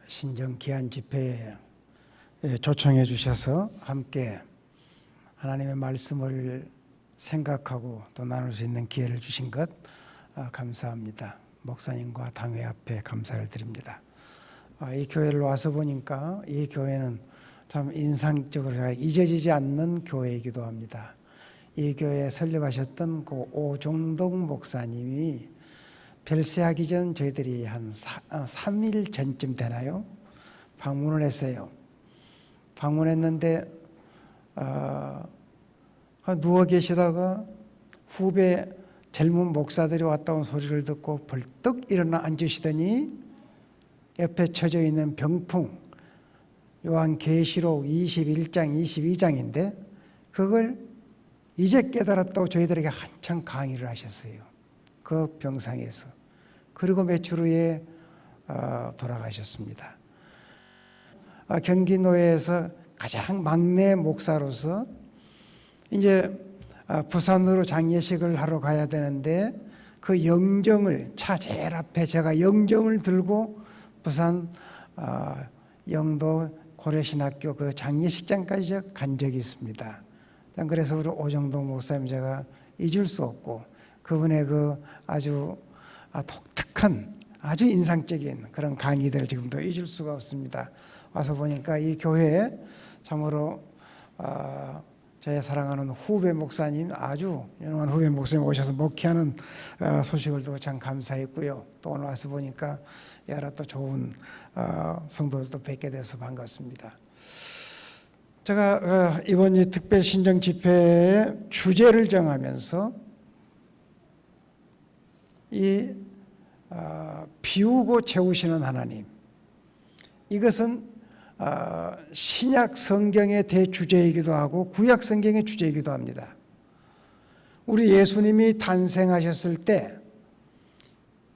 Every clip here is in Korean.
신정 귀한 집회에 초청해 주셔서 함께 하나님의 말씀을 생각하고 또 나눌 수 있는 기회를 주신 것 감사합니다. 목사님과 당회 앞에 감사를 드립니다. 이 교회를 와서 보니까 이 교회는 참 인상적으로 잊어지지 않는 교회이기도 합니다. 이 교회에 설립하셨던 그 오종동 목사님이 별세하기 전 저희들이 한 3일 전쯤 되나요? 방문을 했어요. 방문했는데 누워 계시다가 후배 젊은 목사들이 왔다 온 소리를 듣고 벌떡 일어나 앉으시더니 옆에 쳐져 있는 병풍 요한계시록 21장 22장인데 그걸 이제 깨달았다고 저희들에게 한참 강의를 하셨어요. 그 병상에서. 그리고 며칠 후에 돌아가셨습니다. 경기노회에서 가장 막내 목사로서 이제 부산으로 장례식을 하러 가야 되는데 그 영정을 차 제일 앞에 제가 영정을 들고 부산 영도 고려신학교 그 장례식장까지 간 적이 있습니다. 그래서 우리 오정동 목사님 제가 잊을 수 없고 그분의 그 아주 독특한 아주 인상적인 그런 강의들을 지금도 잊을 수가 없습니다. 와서 보니까 이 교회에 참으로 제 사랑하는 후배 목사님 아주 유능한 후배 목사님 오셔서 목회하는 소식을 듣고 참 감사했고요. 또 오늘 와서 보니까 여러 또 좋은 성도들도 뵙게 돼서 반갑습니다. 제가 이번 이 특별 신정 집회의 주제를 정하면서 이 비우고 채우시는 하나님, 이것은 신약 성경의 대주제이기도 하고 구약 성경의 주제이기도 합니다. 우리 예수님이 탄생하셨을 때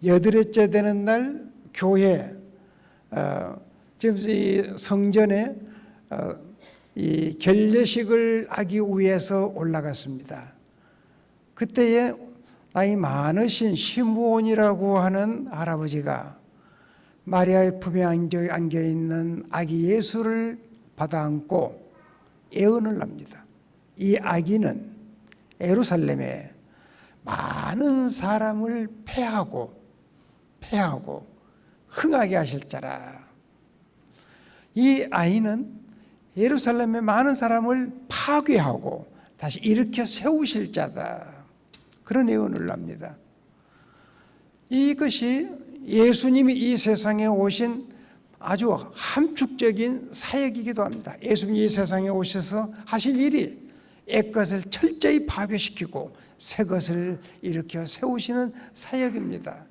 여드레째 되는 날 교회 지금 이 성전에 이 결례식을 하기 위해서 올라갔습니다. 그때에 나이 많으신 시므온이라고 하는 할아버지가 마리아의 품에 안겨있는 아기 예수를 받아 안고 애언을 합니다. 이 아기는 예루살렘에 많은 사람을 패하고 흥하게 하실 자라. 이 아이는 예루살렘의 많은 사람을 파괴하고 다시 일으켜 세우실 자다. 그런 예언을 합니다. 이것이 예수님이 이 세상에 오신 아주 함축적인 사역이기도 합니다. 예수님이 이 세상에 오셔서 하실 일이 옛것을 철저히 파괴시키고 새 것을 일으켜 세우시는 사역입니다.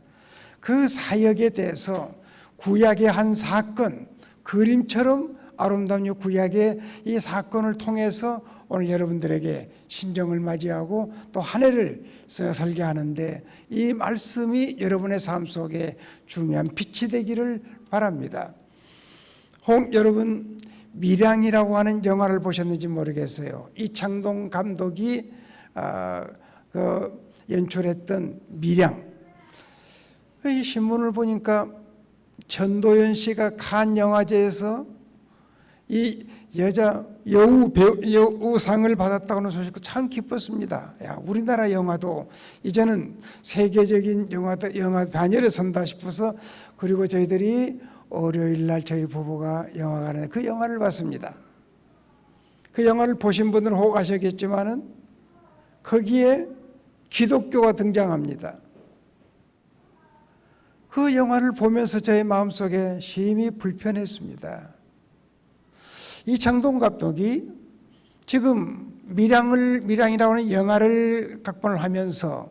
그 사역에 대해서 구약의 한 사건, 그림처럼 아름다운 구약의 이 사건을 통해서 오늘 여러분들에게 신정을 맞이하고 또 한 해를 설계하는데 이 말씀이 여러분의 삶 속에 중요한 빛이 되기를 바랍니다. 혹 여러분 밀양이라고 하는 영화를 보셨는지 모르겠어요. 이창동 감독이 연출했던 밀양. 이 신문을 보니까 전도연 씨가 칸 영화제에서 이 여자 여우상을 받았다고 하는 소식을 참 기뻤습니다. 우리나라 영화도 이제는 세계적인 영화 반열에 선다 싶어서 그리고 저희들이 월요일 날 저희 부부가 영화관에 그 영화를 봤습니다. 그 영화를 보신 분들은 혹 아시겠지만은 거기에 기독교가 등장합니다. 그 영화를 보면서 저의 마음속에 심히 불편했습니다. 이창동 감독이 지금 밀양이라고 하는 영화를 각본을 하면서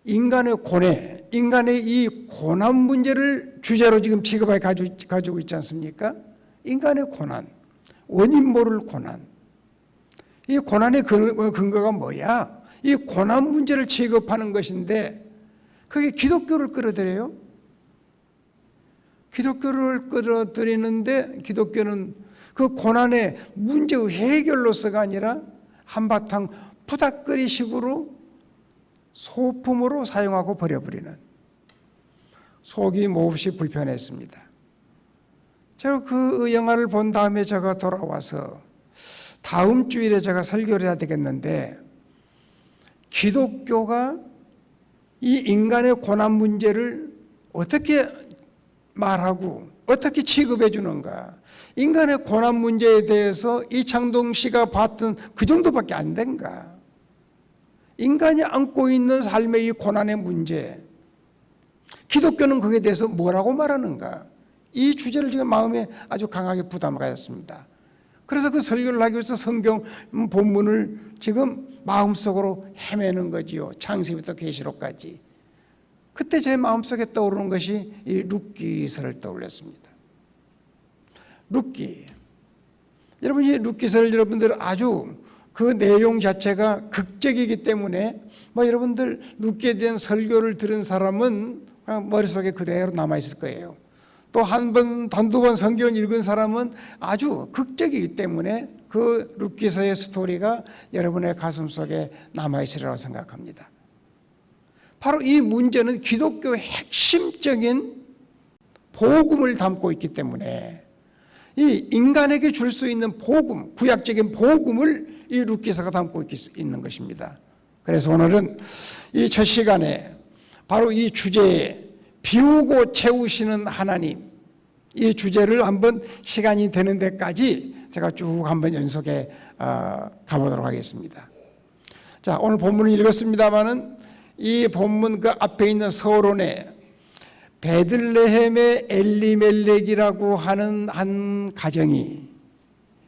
인간의 고뇌, 인간의 이 고난 문제를 주제로 지금 취급해 가지고 있지 않습니까? 인간의 고난, 원인 모를 고난. 이 고난의 근거가 뭐야? 이 고난 문제를 취급하는 것인데 그게 기독교를 끌어들여요. 기독교를 끌어들이는데 기독교는 그 고난의 문제의 해결로서가 아니라 한바탕 푸닥거리식으로 소품으로 사용하고 버려버리는 속이 몹시 불편했습니다. 제가 그 영화를 본 다음에 제가 돌아와서 다음 주일에 제가 설교를 해야 되겠는데, 기독교가 이 인간의 고난 문제를 어떻게 말하고 어떻게 취급해 주는가, 인간의 고난 문제에 대해서 이창동 씨가 봤던 그 정도밖에 안 된가, 인간이 안고 있는 삶의 이 고난의 문제, 기독교는 거기에 대해서 뭐라고 말하는가, 이 주제를 지금 마음에 아주 강하게 부담을 가졌습니다. 그래서 그 설교를 하기 위해서 성경 본문을 지금 마음속으로 헤매는 거지요. 창세기부터 계시록까지. 그때 제 마음속에 떠오르는 것이 이 룻기서를 떠올렸습니다. 룻기. 여러분, 이 룻기서를 여러분들 아주 그 내용 자체가 극적이기 때문에 여러분들 룻기에 대한 설교를 들은 사람은 그냥 머릿속에 그대로 남아있을 거예요. 또 한두 번 성경 읽은 사람은 아주 극적이기 때문에 그 룻기서의 스토리가 여러분의 가슴 속에 남아있으리라고 생각합니다. 바로 이 문제는 기독교의 핵심적인 복음을 담고 있기 때문에 이 인간에게 줄 수 있는 복음, 구약적인 복음을 이 룻기서가 담고 있는 것입니다. 그래서 오늘은 이 첫 시간에 바로 이 주제에 비우고 채우시는 하나님, 이 주제를 한번 시간이 되는 데까지 제가 쭉 한번 연속해 가보도록 하겠습니다. 자, 오늘 본문을 읽었습니다마는 이 본문 그 앞에 있는 서론에 베들레헴의 엘리멜렉이라고 하는 한 가정이,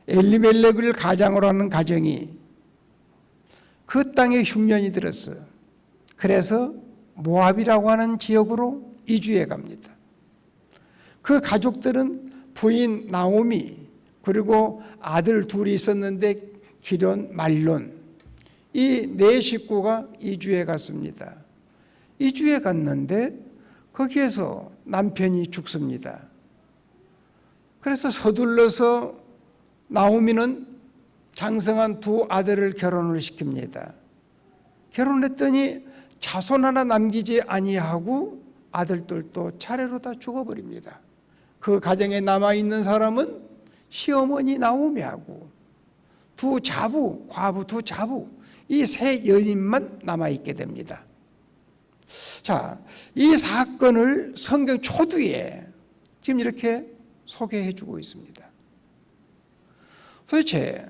엘리멜렉을 가장으로 하는 가정이 그 땅에 흉년이 들었어요. 그래서 모압이라고 하는 지역으로 이주해 갑니다. 그 가족들은 부인 나오미, 그리고 아들 둘이 있었는데 기련, 말론, 이 네 식구가 이주해 갔습니다. 이주해 갔는데 거기에서 남편이 죽습니다. 그래서 서둘러서 나오미는 장성한 두 아들을 결혼을 시킵니다. 결혼했더니 자손 하나 남기지 아니하고 아들들도 차례로 다 죽어버립니다. 그 가정에 남아있는 사람은 시어머니 나오미하고 두 자부, 과부 두 자부, 이 세 여인만 남아있게 됩니다. 자, 이 사건을 성경 초두에 지금 이렇게 소개해 주고 있습니다. 도대체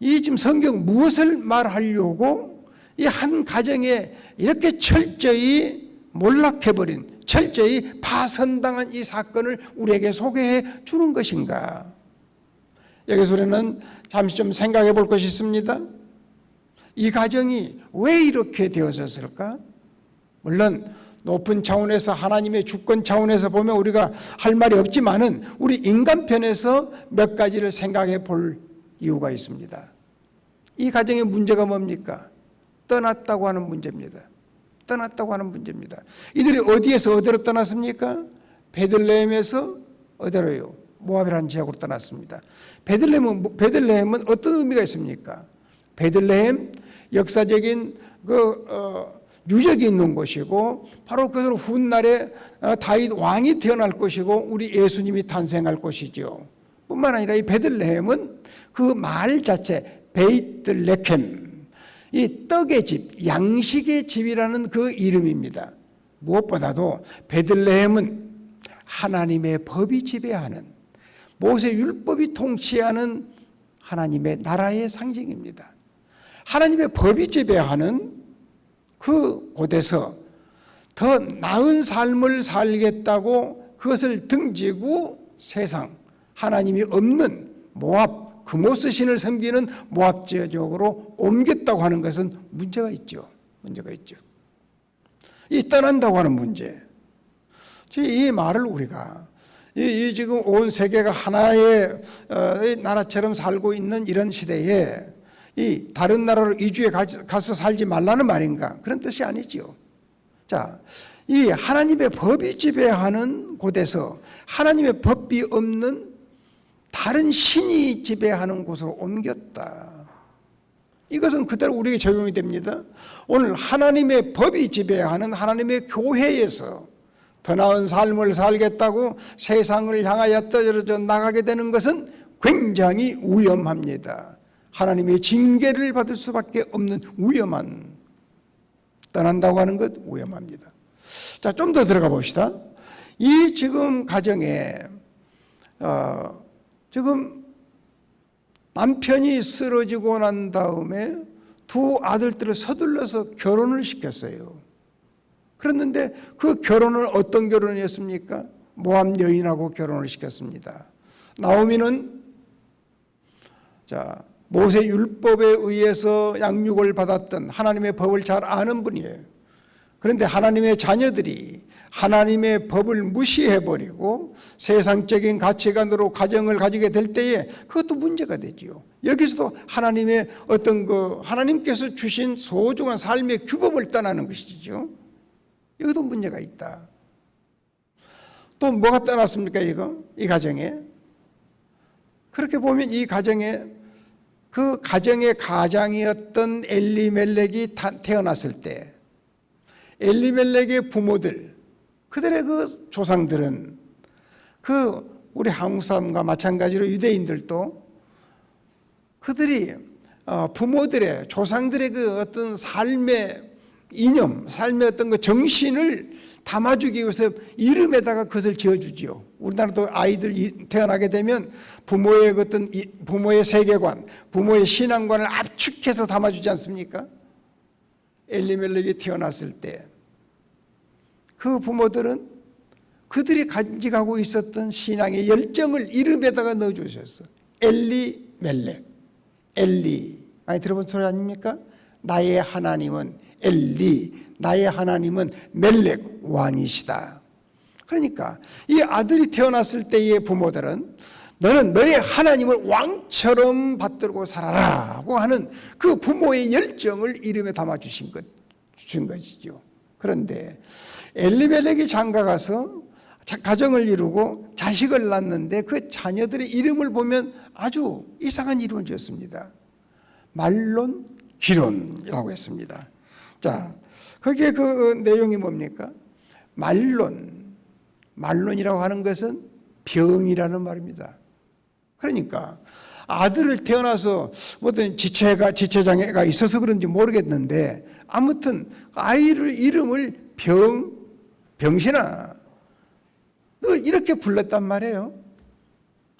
이 지금 성경 무엇을 말하려고 이 한 가정에 이렇게 철저히 몰락해버린, 철저히 파선당한 이 사건을 우리에게 소개해 주는 것인가? 여기서 우리는 잠시 좀 생각해 볼 것이 있습니다. 이 가정이 왜 이렇게 되었을까? 물론 높은 차원에서, 하나님의 주권 차원에서 보면 우리가 할 말이 없지만은 우리 인간편에서 몇 가지를 생각해 볼 이유가 있습니다. 이 가정의 문제가 뭡니까? 떠났다고 하는 문제입니다. 떠났다고 하는 문제입니다. 이들이 어디에서 어디로 떠났습니까? 베들레헴에서 어디로요? 모압이라는 지역으로 떠났습니다. 베들레헴은 어떤 의미가 있습니까? 베들레헴, 역사적인 유적이 있는 곳이고, 바로 그것으로 훗날에 다윗 왕이 태어날 것이고 우리 예수님이 탄생할 곳이죠. 뿐만 아니라 이 베들레헴은 그 말 자체 베이틀레헴, 이 떡의 집, 양식의 집이라는 그 이름입니다. 무엇보다도 베들레헴은 하나님의 법이 지배하는, 모세 율법이 통치하는 하나님의 나라의 상징입니다. 하나님의 법이 지배하는 그 곳에서 더 나은 삶을 살겠다고 그것을 등지고 세상, 하나님이 없는 모압, 그모스 신을 섬기는 모압 지역으로 옮겼다고 하는 것은 문제가 있죠. 문제가 있죠. 이 떠난다고 하는 문제. 이 말을 우리가 이 지금 온 세계가 하나의 나라처럼 살고 있는 이런 시대에 이 다른 나라로 이주해 가서 살지 말라는 말인가? 그런 뜻이 아니지요. 자, 이 하나님의 법이 지배하는 곳에서 하나님의 법이 없는 다른 신이 지배하는 곳으로 옮겼다. 이것은 그대로 우리에게 적용이 됩니다. 오늘 하나님의 법이 지배하는 하나님의 교회에서 더 나은 삶을 살겠다고 세상을 향하여 떨어져 나가게 되는 것은 굉장히 위험합니다. 하나님의 징계를 받을 수밖에 없는 위험한, 떠난다고 하는 것 위험합니다. 자, 좀 더 들어가 봅시다. 이 지금 가정에 지금 남편이 쓰러지고 난 다음에 두 아들들을 서둘러서 결혼을 시켰어요. 그랬는데 그 결혼은 어떤 결혼이었습니까? 모압 여인하고 결혼을 시켰습니다. 나오미는 모세 율법에 의해서 양육을 받았던 하나님의 법을 잘 아는 분이에요. 그런데 하나님의 자녀들이 하나님의 법을 무시해버리고 세상적인 가치관으로 가정을 가지게 될 때에 그것도 문제가 되지요. 여기서도 하나님의 하나님께서 주신 소중한 삶의 규범을 떠나는 것이죠. 여기도 문제가 있다. 또 뭐가 떠났습니까? 이 가정에. 그렇게 보면 이 가정에 그 가정의 가장이었던 엘리멜렉이 태어났을 때 엘리멜렉의 부모들, 그들의 그 조상들은 우리 한국 사람과 마찬가지로 유대인들도 그들이 부모들의 조상들의 그 어떤 삶의 이념, 삶의 어떤 그 정신을 담아주기 위해서 이름에다가 그것을 지어주지요. 우리나라도 아이들 태어나게 되면 부모의 어떤 부모의 세계관, 부모의 신앙관을 압축해서 담아주지 않습니까? 엘리멜렉이 태어났을 때 그 부모들은 그들이 간직하고 있었던 신앙의 열정을 이름에다가 넣어주셨어. 엘리멜렉, 엘리, 많이 들어본 소리 아닙니까? 나의 하나님은 엘리, 나의 하나님은 멜렉 왕이시다. 그러니까 이 아들이 태어났을 때의 부모들은 너는 너의 하나님을 왕처럼 받들고 살아라고 하는 그 부모의 열정을 이름에 담아주신 것이죠. 그런데 엘리멜렉이 장가가서 가정을 이루고 자식을 낳는데 그 자녀들의 이름을 보면 아주 이상한 이름을 지었습니다. 말론, 기론이라고 했습니다. 자, 거기에 그 내용이 뭡니까? 말론이라고 하는 것은 병이라는 말입니다. 그러니까 아들을 태어나서 어떤 지체장애가 있어서 그런지 모르겠는데 아무튼 아이를 이름을 병신아 늘 이렇게 불렀단 말이에요.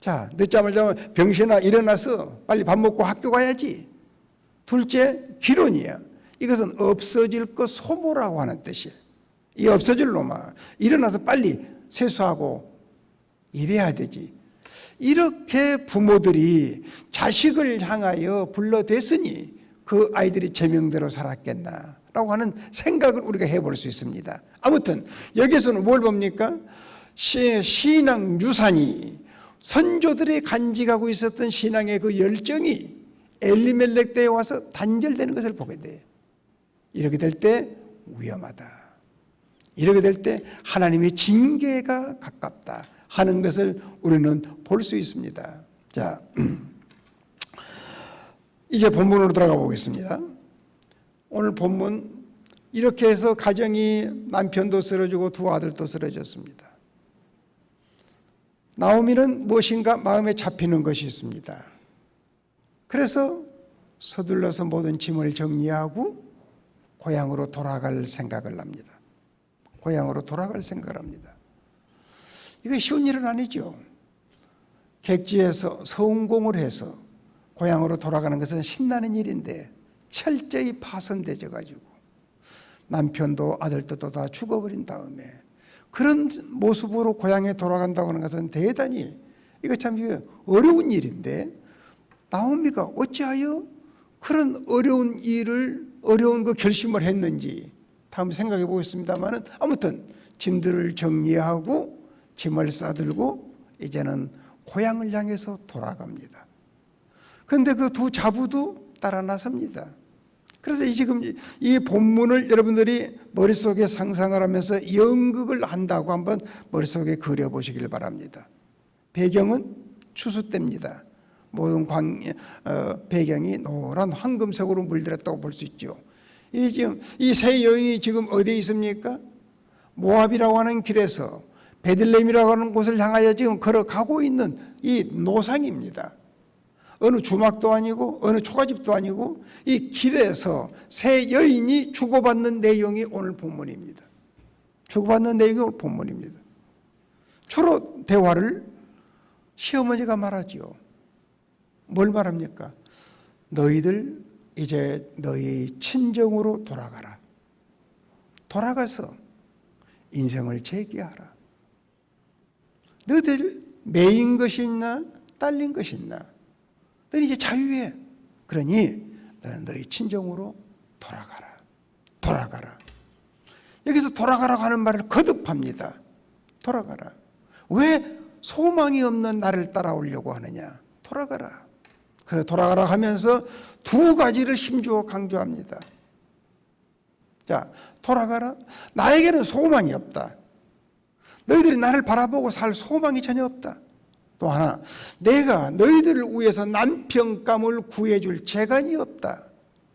자, 늦잠을 자면 병신아 일어나서 빨리 밥 먹고 학교 가야지. 둘째, 기론이야. 이것은 없어질 것 소모라고 하는 뜻이에요. 이 없어질 놈아 일어나서 빨리 세수하고 일해야 되지. 이렇게 부모들이 자식을 향하여 불러댔으니 그 아이들이 제명대로 살았겠나라고 하는 생각을 우리가 해볼 수 있습니다. 아무튼 여기서는 뭘 봅니까? 신앙 유산이 선조들이 간직하고 있었던 신앙의 그 열정이 엘리멜렉 때에 와서 단절되는 것을 보게 돼요. 이렇게 될 때 위험하다. 이렇게 될 때 하나님의 징계가 가깝다 하는 것을 우리는 볼 수 있습니다. 자, 이제 본문으로 들어가 보겠습니다. 오늘 본문 이렇게 해서 가정이 남편도 쓰러지고 두 아들도 쓰러졌습니다. 나오미는 무엇인가 마음에 잡히는 것이 있습니다. 그래서 서둘러서 모든 짐을 정리하고 고향으로 돌아갈 생각을 합니다. 고향으로 돌아갈 생각을 합니다. 이거 쉬운 일은 아니죠. 객지에서 성공을 해서 고향으로 돌아가는 것은 신나는 일인데 철저히 파손되어 가지고 남편도 아들도 다 죽어버린 다음에 그런 모습으로 고향에 돌아간다고 하는 것은 대단히 이거 참 어려운 일인데 나오미가 어찌하여 그런 어려운 그 결심을 했는지 다음 생각해 보겠습니다만은 아무튼 짐들을 정리하고 짐을 싸들고 이제는 고향을 향해서 돌아갑니다. 그런데 그 두 자부도 따라 나섭니다. 그래서 지금 이 본문을 여러분들이 머릿속에 상상을 하면서 연극을 한다고 한번 머릿속에 그려보시길 바랍니다. 배경은 추수 때입니다. 모든 배경이 노란 황금색으로 물들었다고 볼 수 있죠. 이 세 여인이 지금 어디에 있습니까? 모압이라고 하는 길에서 베들레헴이라고 하는 곳을 향하여 지금 걸어가고 있는 이 노상입니다. 어느 주막도 아니고 어느 초가집도 아니고 이 길에서 세 여인이 주고받는 내용이 오늘 본문입니다. 주고받는 내용이 오늘 본문입니다. 주로 대화를 시어머니가 말하지요. 뭘 말합니까? 너희들 이제 너희 친정으로 돌아가라. 돌아가서 인생을 재기하라. 너희들 매인 것이 있나 딸린 것이 있나 너희 이제 자유해. 그러니 너는 너희 친정으로 돌아가라. 돌아가라. 여기서 돌아가라고 하는 말을 거듭합니다. 돌아가라. 왜 소망이 없는 나를 따라오려고 하느냐. 돌아가라. 그래서 돌아가라 하면서 두 가지를 힘주어 강조합니다. 자, 돌아가라. 나에게는 소망이 없다. 너희들이 나를 바라보고 살 소망이 전혀 없다. 또 하나, 내가 너희들을 위해서 남편감을 구해줄 재간이 없다.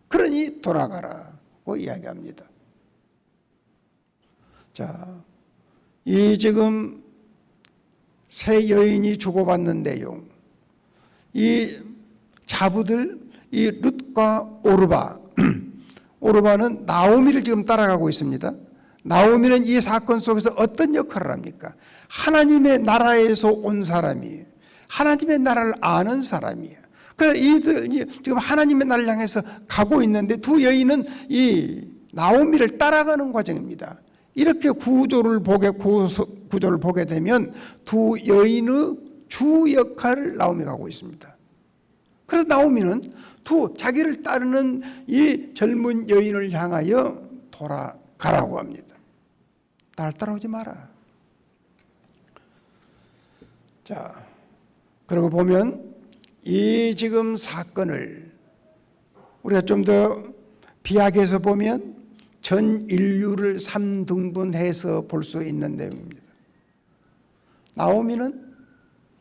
그러니 돌아가라고 이야기합니다. 자, 이 지금 세 여인이 주고받는 내용, 이 자부들, 이 룻과 오르바, 오르바는 나오미를 지금 따라가고 있습니다. 나오미는 이 사건 속에서 어떤 역할을 합니까? 하나님의 나라에서 온 사람이, 하나님의 나라를 아는 사람이에요. 그래서 이들 지금 하나님의 나라를 향해서 가고 있는데 두 여인은 이 나오미를 따라가는 과정입니다. 이렇게 구조를 보게 되면 두 여인의 주 역할을 나오미가 하고 있습니다. 그래서 나오미는 자기를 따르는 이 젊은 여인을 향하여 돌아가라고 합니다. 나를 따라오지 마라. 자, 그러고 보면 이 지금 사건을 우리가 좀 더 비약해서 보면 전 인류를 3등분해서 볼 수 있는 내용입니다. 나오미는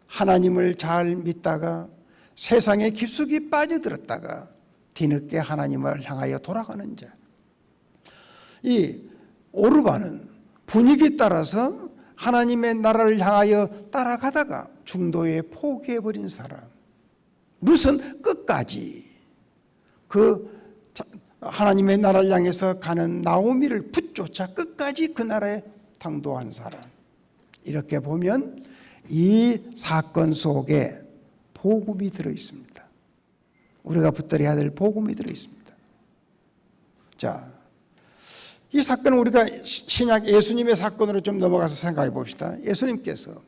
하나님을 잘 믿다가 세상에 깊숙이 빠져들었다가 뒤늦게 하나님을 향하여 돌아가는 자. 이 오르바는 분위기 따라서 하나님의 나라를 향하여 따라가다가 중도에 포기해버린 사람. 룻은 끝까지 그 하나님의 나라를 향해서 가는 나오미를 붙쫓아 끝까지 그 나라에 당도한 사람. 이렇게 보면 이 사건 속에 복음이 들어있습니다. 우리가 붙들어야 될 복음이 들어있습니다. 자, 이 사건은 우리가 신약 예수님의 사건으로 좀 넘어가서 생각해 봅시다. 예수님께서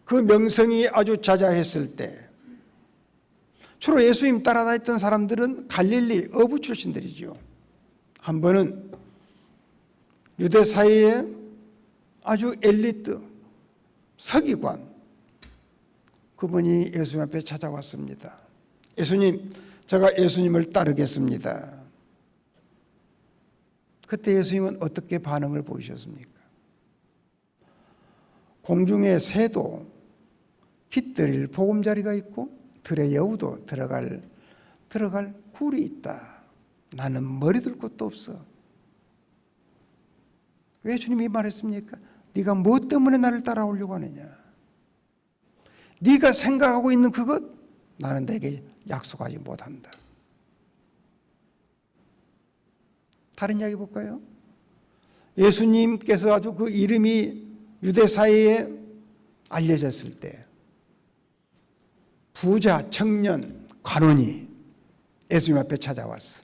그 명성이 아주 자자했을 때 주로 예수님 따라다녔던 사람들은 갈릴리 어부 출신들이죠. 한 번은 유대 사회의 아주 엘리트 서기관, 그분이 예수님 앞에 찾아왔습니다. 예수님, 제가 예수님을 따르겠습니다. 그때 예수님은 어떻게 반응을 보이셨습니까? 공중에 새도 깃들일 보금자리가 있고 들의 여우도 들어갈 굴이 있다. 나는 머리 들 곳도 없어. 왜 주님이 말했습니까? 네가 무엇 때문에 나를 따라오려고 하느냐? 네가 생각하고 있는 그것 나는 내게 약속하지 못한다. 다른 이야기 볼까요? 예수님께서 아주 그 이름이 유대 사회에 알려졌을 때 부자 청년 관원이 예수님 앞에 찾아왔어.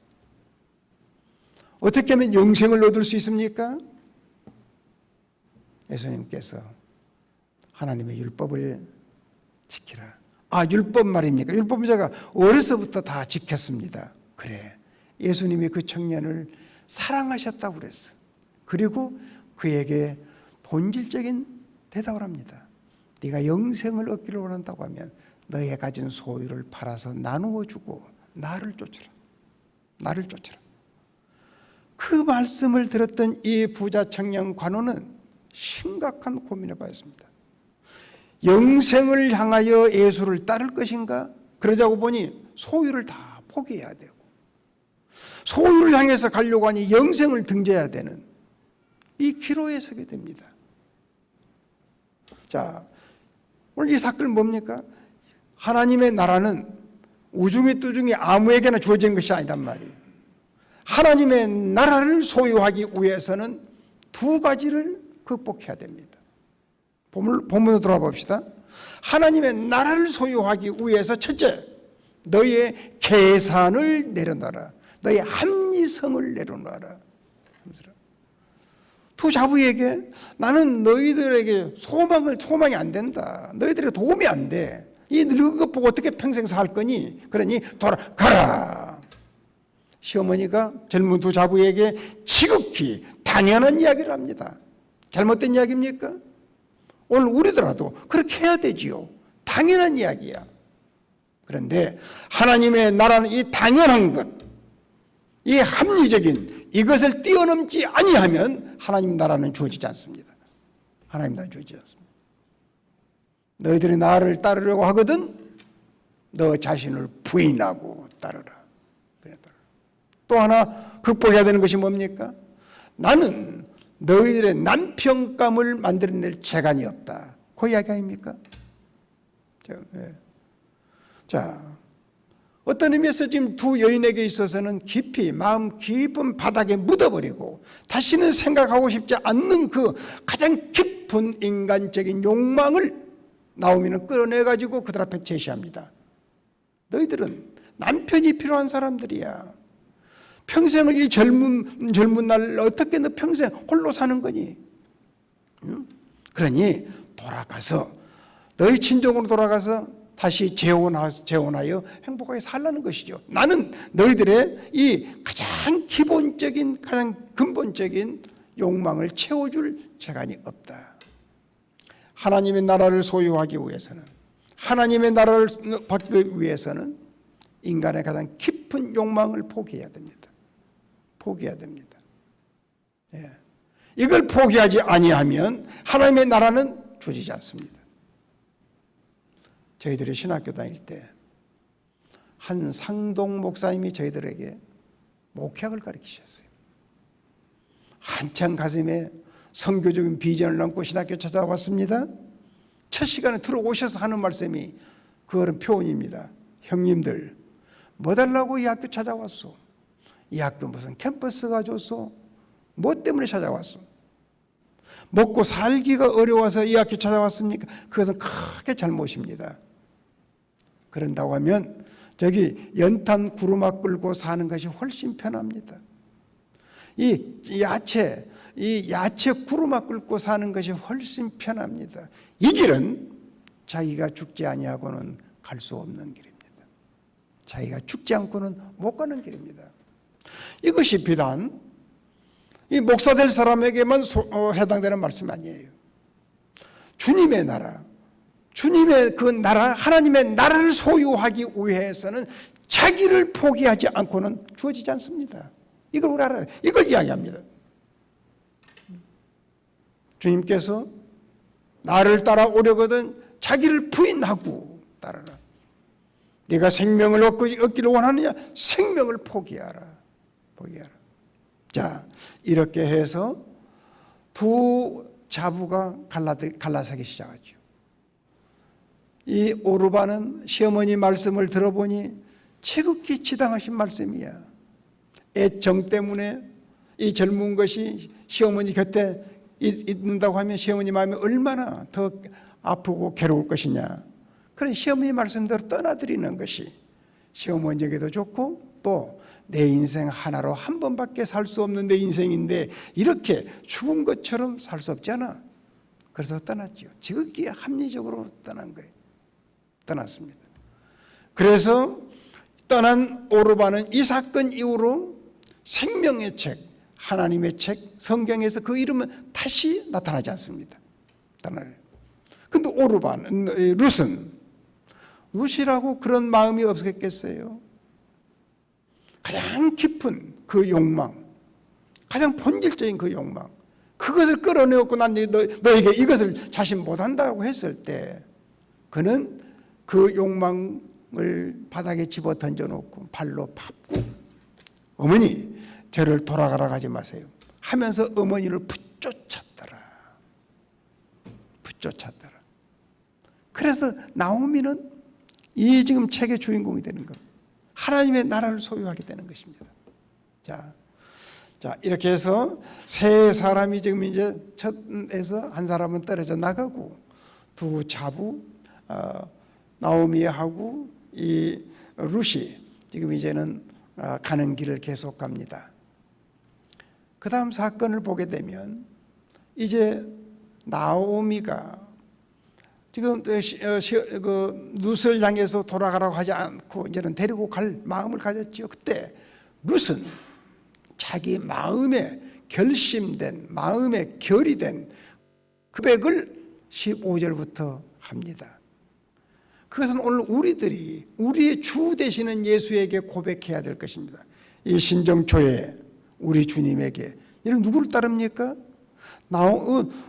어떻게 하면 영생을 얻을 수 있습니까? 예수님께서 하나님의 율법을 지키라. 아, 율법 말입니까? 율법은 제가 어려서부터 다 지켰습니다. 그래, 예수님이 그 청년을 사랑하셨다고 그랬어. 그리고 그에게 본질적인 대답을 합니다. 네가 영생을 얻기를 원한다고 하면 너의 가진 소유를 팔아서 나누어 주고 나를 쫓으라. 나를 쫓으라. 그 말씀을 들었던 이 부자 청년 관원은 심각한 고민을 받았습니다. 영생을 향하여 예수를 따를 것인가? 그러자고 보니 소유를 다 포기해야 되고 소유를 향해서 가려고 하니 영생을 등져야 되는 이 기로에 서게 됩니다. 자, 오늘 이 사건은 뭡니까? 하나님의 나라는 우중이 뚜중이 아무에게나 주어지는 것이 아니란 말이에요. 하나님의 나라를 소유하기 위해서는 두 가지를 극복해야 됩니다. 본문으로 돌아가 봅시다. 하나님의 나라를 소유하기 위해서 첫째, 너희의 계산을 내려놔라. 너희의 합리성을 내려놔라. 두 자부에게 나는 너희들에게 소망이 안 된다. 너희들에게 도움이 안 돼. 이 늙은 것 보고 어떻게 평생 살 거니? 그러니 돌아가라. 시어머니가 젊은 두 자부에게 지극히 당연한 이야기를 합니다. 잘못된 이야기입니까? 오늘 우리더라도 그렇게 해야 되지요. 당연한 이야기야. 그런데 하나님의 나라는 이 당연한 것, 이 합리적인 이것을 뛰어넘지 아니하면 하나님 나라는 주어지지 않습니다. 하나님 나라는 주어지지 않습니다. 너희들이 나를 따르려고 하거든 너 자신을 부인하고 따르라. 또 하나 극복해야 되는 것이 뭡니까? 나는 너희들의 남편감을 만들어낼 재간이 없다. 그 이야기 아닙니까? 자, 어떤 의미에서 지금 두 여인에게 있어서는 깊이 마음 깊은 바닥에 묻어버리고 다시는 생각하고 싶지 않는 그 가장 깊은 인간적인 욕망을 나오미는 끌어내가지고 그들 앞에 제시합니다. 너희들은 남편이 필요한 사람들이야. 평생을 이 젊은 날 어떻게 너 평생 홀로 사는 거니? 응? 그러니 돌아가서 너희 친정으로 돌아가서 다시 재혼하여 행복하게 살라는 것이죠. 나는 너희들의 이 가장 기본적인 가장 근본적인 욕망을 채워줄 재간이 없다. 하나님의 나라를 소유하기 위해서는 하나님의 나라를 받기 위해서는 인간의 가장 깊은 욕망을 포기해야 됩니다. 포기해야 됩니다. 예. 이걸 포기하지 아니하면 하나님의 나라는 주어지지 않습니다. 저희들이 신학교 다닐 때 한 상동 목사님이 저희들에게 목회학을 가르치셨어요. 한창 가슴에 선교적인 비전을 안고 신학교 찾아왔습니다. 첫 시간에 들어오셔서 하는 말씀이 그거는 표현입니다. 형님들 뭐 달라고 이 학교 찾아왔소? 이 학교 무슨 캠퍼스가 줬소? 뭐 때문에 찾아왔소? 먹고 살기가 어려워서 이 학교 찾아왔습니까? 그것은 크게 잘못입니다. 그런다고 하면 저기 연탄 구루마 끌고 사는 것이 훨씬 편합니다. 이 야채 구루마 끌고 사는 것이 훨씬 편합니다. 이 길은 자기가 죽지 아니하고는 갈 수 없는 길입니다. 자기가 죽지 않고는 못 가는 길입니다. 이것이 비단 이 목사 될 사람에게만 해당되는 말씀 아니에요. 주님의 나라, 주님의 그 나라, 하나님의 나라를 소유하기 위해서는 자기를 포기하지 않고는 주어지지 않습니다. 이걸 우리 알아야 돼요. 이걸 이야기합니다. 주님께서 나를 따라오려거든 자기를 부인하고 따르라. 네가 생명을 얻기를 원하느냐? 생명을 포기하라. 포기하라. 자, 이렇게 해서 두 자부가 갈라서기 시작하죠. 이 오르바는 시어머니 말씀을 들어보니 지극히 지당하신 말씀이야. 애정 때문에 이 젊은 것이 시어머니 곁에 있는다고 하면 시어머니 마음이 얼마나 더 아프고 괴로울 것이냐. 그런 시어머니 말씀대로 떠나드리는 것이 시어머니에게도 좋고 또 내 인생 하나로 한 번밖에 살 수 없는 내 인생인데 이렇게 죽은 것처럼 살 수 없잖아. 그래서 떠났죠. 지극히 합리적으로 떠난 거예요. 떠났습니다. 그래서 떠난 오르바는 이 사건 이후로 생명의 책, 하나님의 책, 성경에서 그 이름은 다시 나타나지 않습니다. 그런데 오르바는, 룻이라고 그런 마음이 없었겠어요? 가장 깊은 그 욕망, 가장 본질적인 그 욕망, 그것을 끌어내었고 난 너에게 이것을 자신 못한다고 했을 때 그는 그 욕망을 바닥에 집어 던져놓고 발로 밟고 어머니 저를 돌아가라 하지 마세요 하면서 어머니를 붙쫓았더라. 붙쫓았더라. 그래서 나오미는 이 지금 책의 주인공이 되는 겁니다. 하나님의 나라를 소유하게 되는 것입니다. 자, 이렇게 해서 세 사람이 지금 이제 첫에서 한 사람은 떨어져 나가고 두 자부 나오미하고 이 룻이 지금 이제는 가는 길을 계속 갑니다. 그 다음 사건을 보게 되면 이제 나오미가 지금 룻을 향해서 돌아가라고 하지 않고 이제는 데리고 갈 마음을 가졌죠. 그때 룻은 자기 마음에 결심된, 마음에 결이 된 고백을 15절부터 합니다. 그것은 오늘 우리들이 우리의 주 되시는 예수에게 고백해야 될 것입니다. 이 신정초에 우리 주님에게. 여러분 누구를 따릅니까?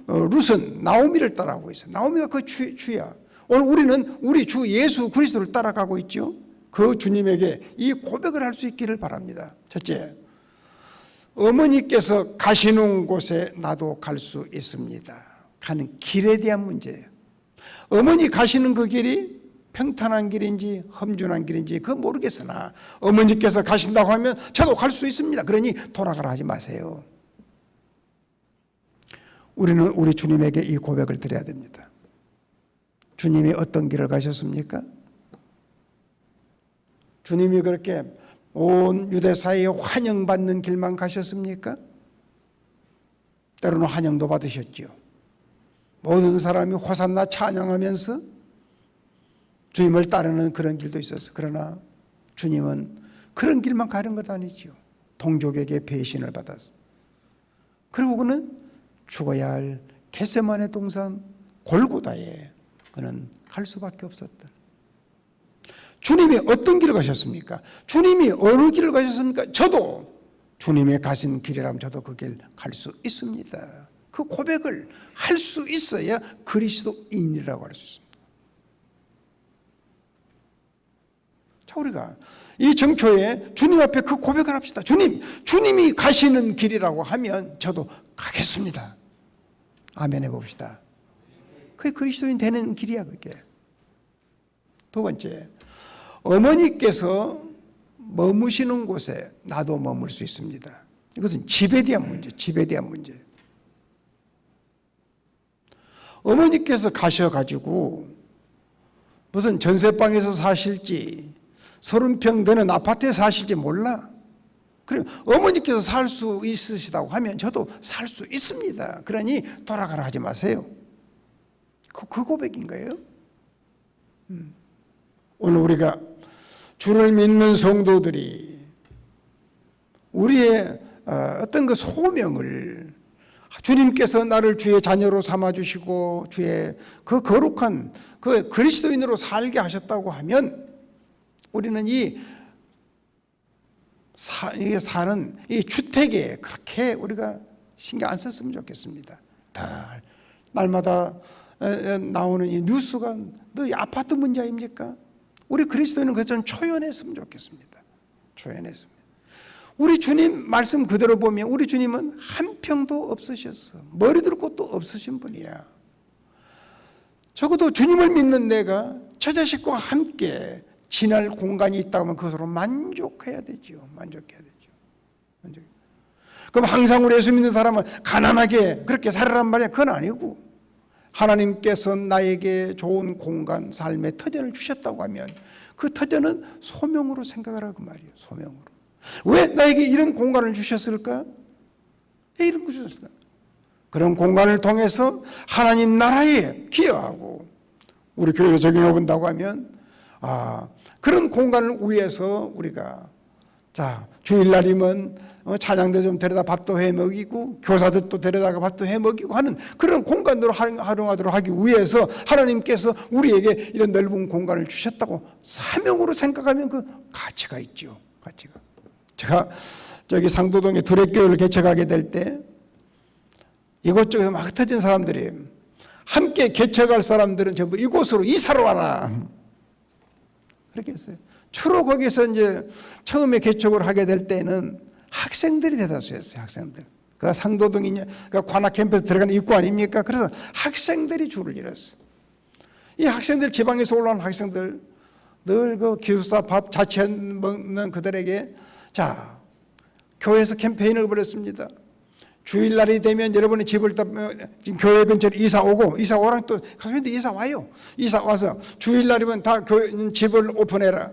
룻은 나오미를 따라가고 있어요. 나오미가 그 주야. 오늘 우리는 우리 주 예수 그리스도를 따라가고 있죠. 그 주님에게 이 고백을 할 수 있기를 바랍니다. 첫째, 어머니께서 가시는 곳에 나도 갈 수 있습니다. 가는 길에 대한 문제예요. 어머니 가시는 그 길이 평탄한 길인지 험준한 길인지 그건 모르겠으나 어머니께서 가신다고 하면 저도 갈 수 있습니다. 그러니 돌아가라 하지 마세요. 우리는 우리 주님에게 이 고백을 드려야 됩니다. 주님이 어떤 길을 가셨습니까? 주님이 그렇게 온 유대사회에 환영받는 길만 가셨습니까? 때로는 환영도 받으셨죠. 모든 사람이 호산나 찬양하면서 주님을 따르는 그런 길도 있었어요. 그러나 주님은 그런 길만 가는 것 아니죠. 동족에게 배신을 받았어. 그리고 그는 죽어야 할 겟세마네 동산 골고다에 그는 갈 수밖에 없었다. 주님이 어떤 길을 가셨습니까? 주님이 어느 길을 가셨습니까? 저도 주님의 가신 길이라면 저도 그 길 갈 수 있습니다. 그 고백을 할 수 있어야 그리스도인이라고 할 수 있습니다. 자, 우리가 이 정초에 주님 앞에 그 고백을 합시다. 주님이 가시는 길이라고 하면 저도 가겠습니다. 아멘 해봅시다. 그게 그리스도인 되는 길이야, 그게. 두 번째, 어머니께서 머무시는 곳에 나도 머물 수 있습니다. 이것은 집에 대한 문제, 집에 대한 문제. 어머니께서 가셔가지고 무슨 전세방에서 사실지 30평 되는 아파트에 사실지 몰라. 그래 어머니께서 살 수 있으시다고 하면 저도 살 수 있습니다. 그러니 돌아가라 하지 마세요. 그 고백인 거예요. 오늘 우리가 주를 믿는 성도들이 우리의 어떤 그 소명을 주님께서 나를 주의 자녀로 삼아주시고 주의 그 거룩한 그 그리스도인으로 살게 하셨다고 하면 우리는 사는 이 주택에 그렇게 우리가 신경 안 썼으면 좋겠습니다. 날마다 나오는 이 뉴스가 너 아파트 문제 아닙니까? 우리 그리스도인은 그것 좀 초연했으면 좋겠습니다. 초연했습니다. 우리 주님 말씀 그대로 보면 우리 주님은 한 평도 없으셨어. 머리 둘 곳도 없으신 분이야. 적어도 주님을 믿는 내가 저 자식과 함께 지날 공간이 있다고 하면 그것으로 만족해야 되죠. 만족해야 되죠. 그럼 항상 우리 예수 믿는 사람은 가난하게 그렇게 살아란 말이야. 그건 아니고 하나님께서 나에게 좋은 공간, 삶의 터전을 주셨다고 하면 그 터전은 소명으로 생각하라고 말이에요. 소명으로. 왜 나에게 이런 공간을 주셨을까? 왜 이런 거 주셨을까? 그런 공간을 통해서 하나님 나라에 기여하고 우리 교회로 적용해 본다고 하면 그런 공간을 위해서 우리가 주일날이면 찬양대 좀 데려다 밥도 해 먹이고 교사들도 데려다가 밥도 해 먹이고 하는 그런 공간으로 활용하도록 하기 위해서 하나님께서 우리에게 이런 넓은 공간을 주셨다고 사명으로 생각하면 그 가치가 있죠. 가치가. 제가 저기 상도동에 두레교회를 개척하게 될 때 이곳저곳에서 막 흩어진 사람들이 함께 개척할 사람들은 전부 이곳으로 이사를 와라. 그렇게 했어요. 주로 거기서 이제 처음에 개척을 하게 될 때는 학생들이 대다수였어요. 학생들. 그 상도동이 그 관악 캠퍼스 들어가는 입구 아닙니까? 그래서 학생들이 줄을 이뤘어요. 이 학생들, 지방에서 올라온 학생들, 늘 그 기숙사 밥 자취 먹는 그들에게 자, 교회에서 캠페인을 벌였습니다. 주일날이 되면 여러분의 집을 교회 근처로 이사 오랑 또 가수님들 이사 와요. 이사 와서 주일날이면 다 집을 오픈해라.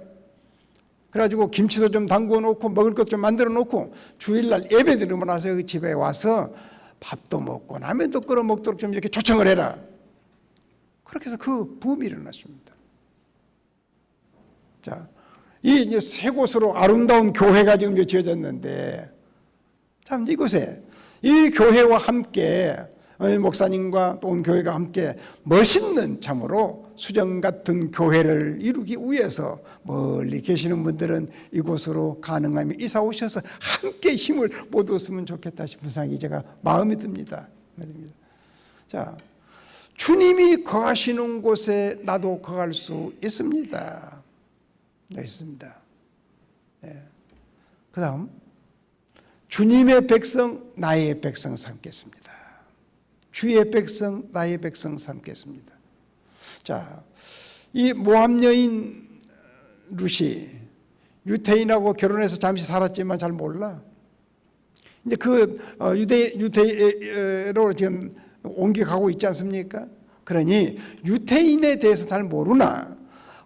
그래가지고 김치도 좀 담궈 놓고 먹을 것 좀 만들어 놓고 주일날 예배 드리고 나서 그 집에 와서 밥도 먹고 라면도 끓여 먹도록 좀 이렇게 초청을 해라. 그렇게 해서 그 붐이 일어났습니다. 자, 이 이제 세 곳으로 아름다운 교회가 지금 지어졌는데 참 이곳에 이 교회와 함께 목사님과 또 온 교회가 함께 멋있는 참으로 수정 같은 교회를 이루기 위해서 멀리 계시는 분들은 이곳으로 가능하면 이사 오셔서 함께 힘을 못 얻었으면 좋겠다 싶은 생각이 제가 마음이 듭니다. 자, 주님이 거하시는 곳에 나도 거할 수 있습니다. 네, 있습니다. 네. 그 다음 주님의 백성 나의 백성 삼겠습니다. 주의 백성 나의 백성 삼겠습니다. 자, 이 모함 여인 룻이 유태인하고 결혼해서 잠시 살았지만 잘 몰라. 이제 그 유대로 지금 옮겨가고 있지 않습니까? 그러니 유태인에 대해서 잘 모르나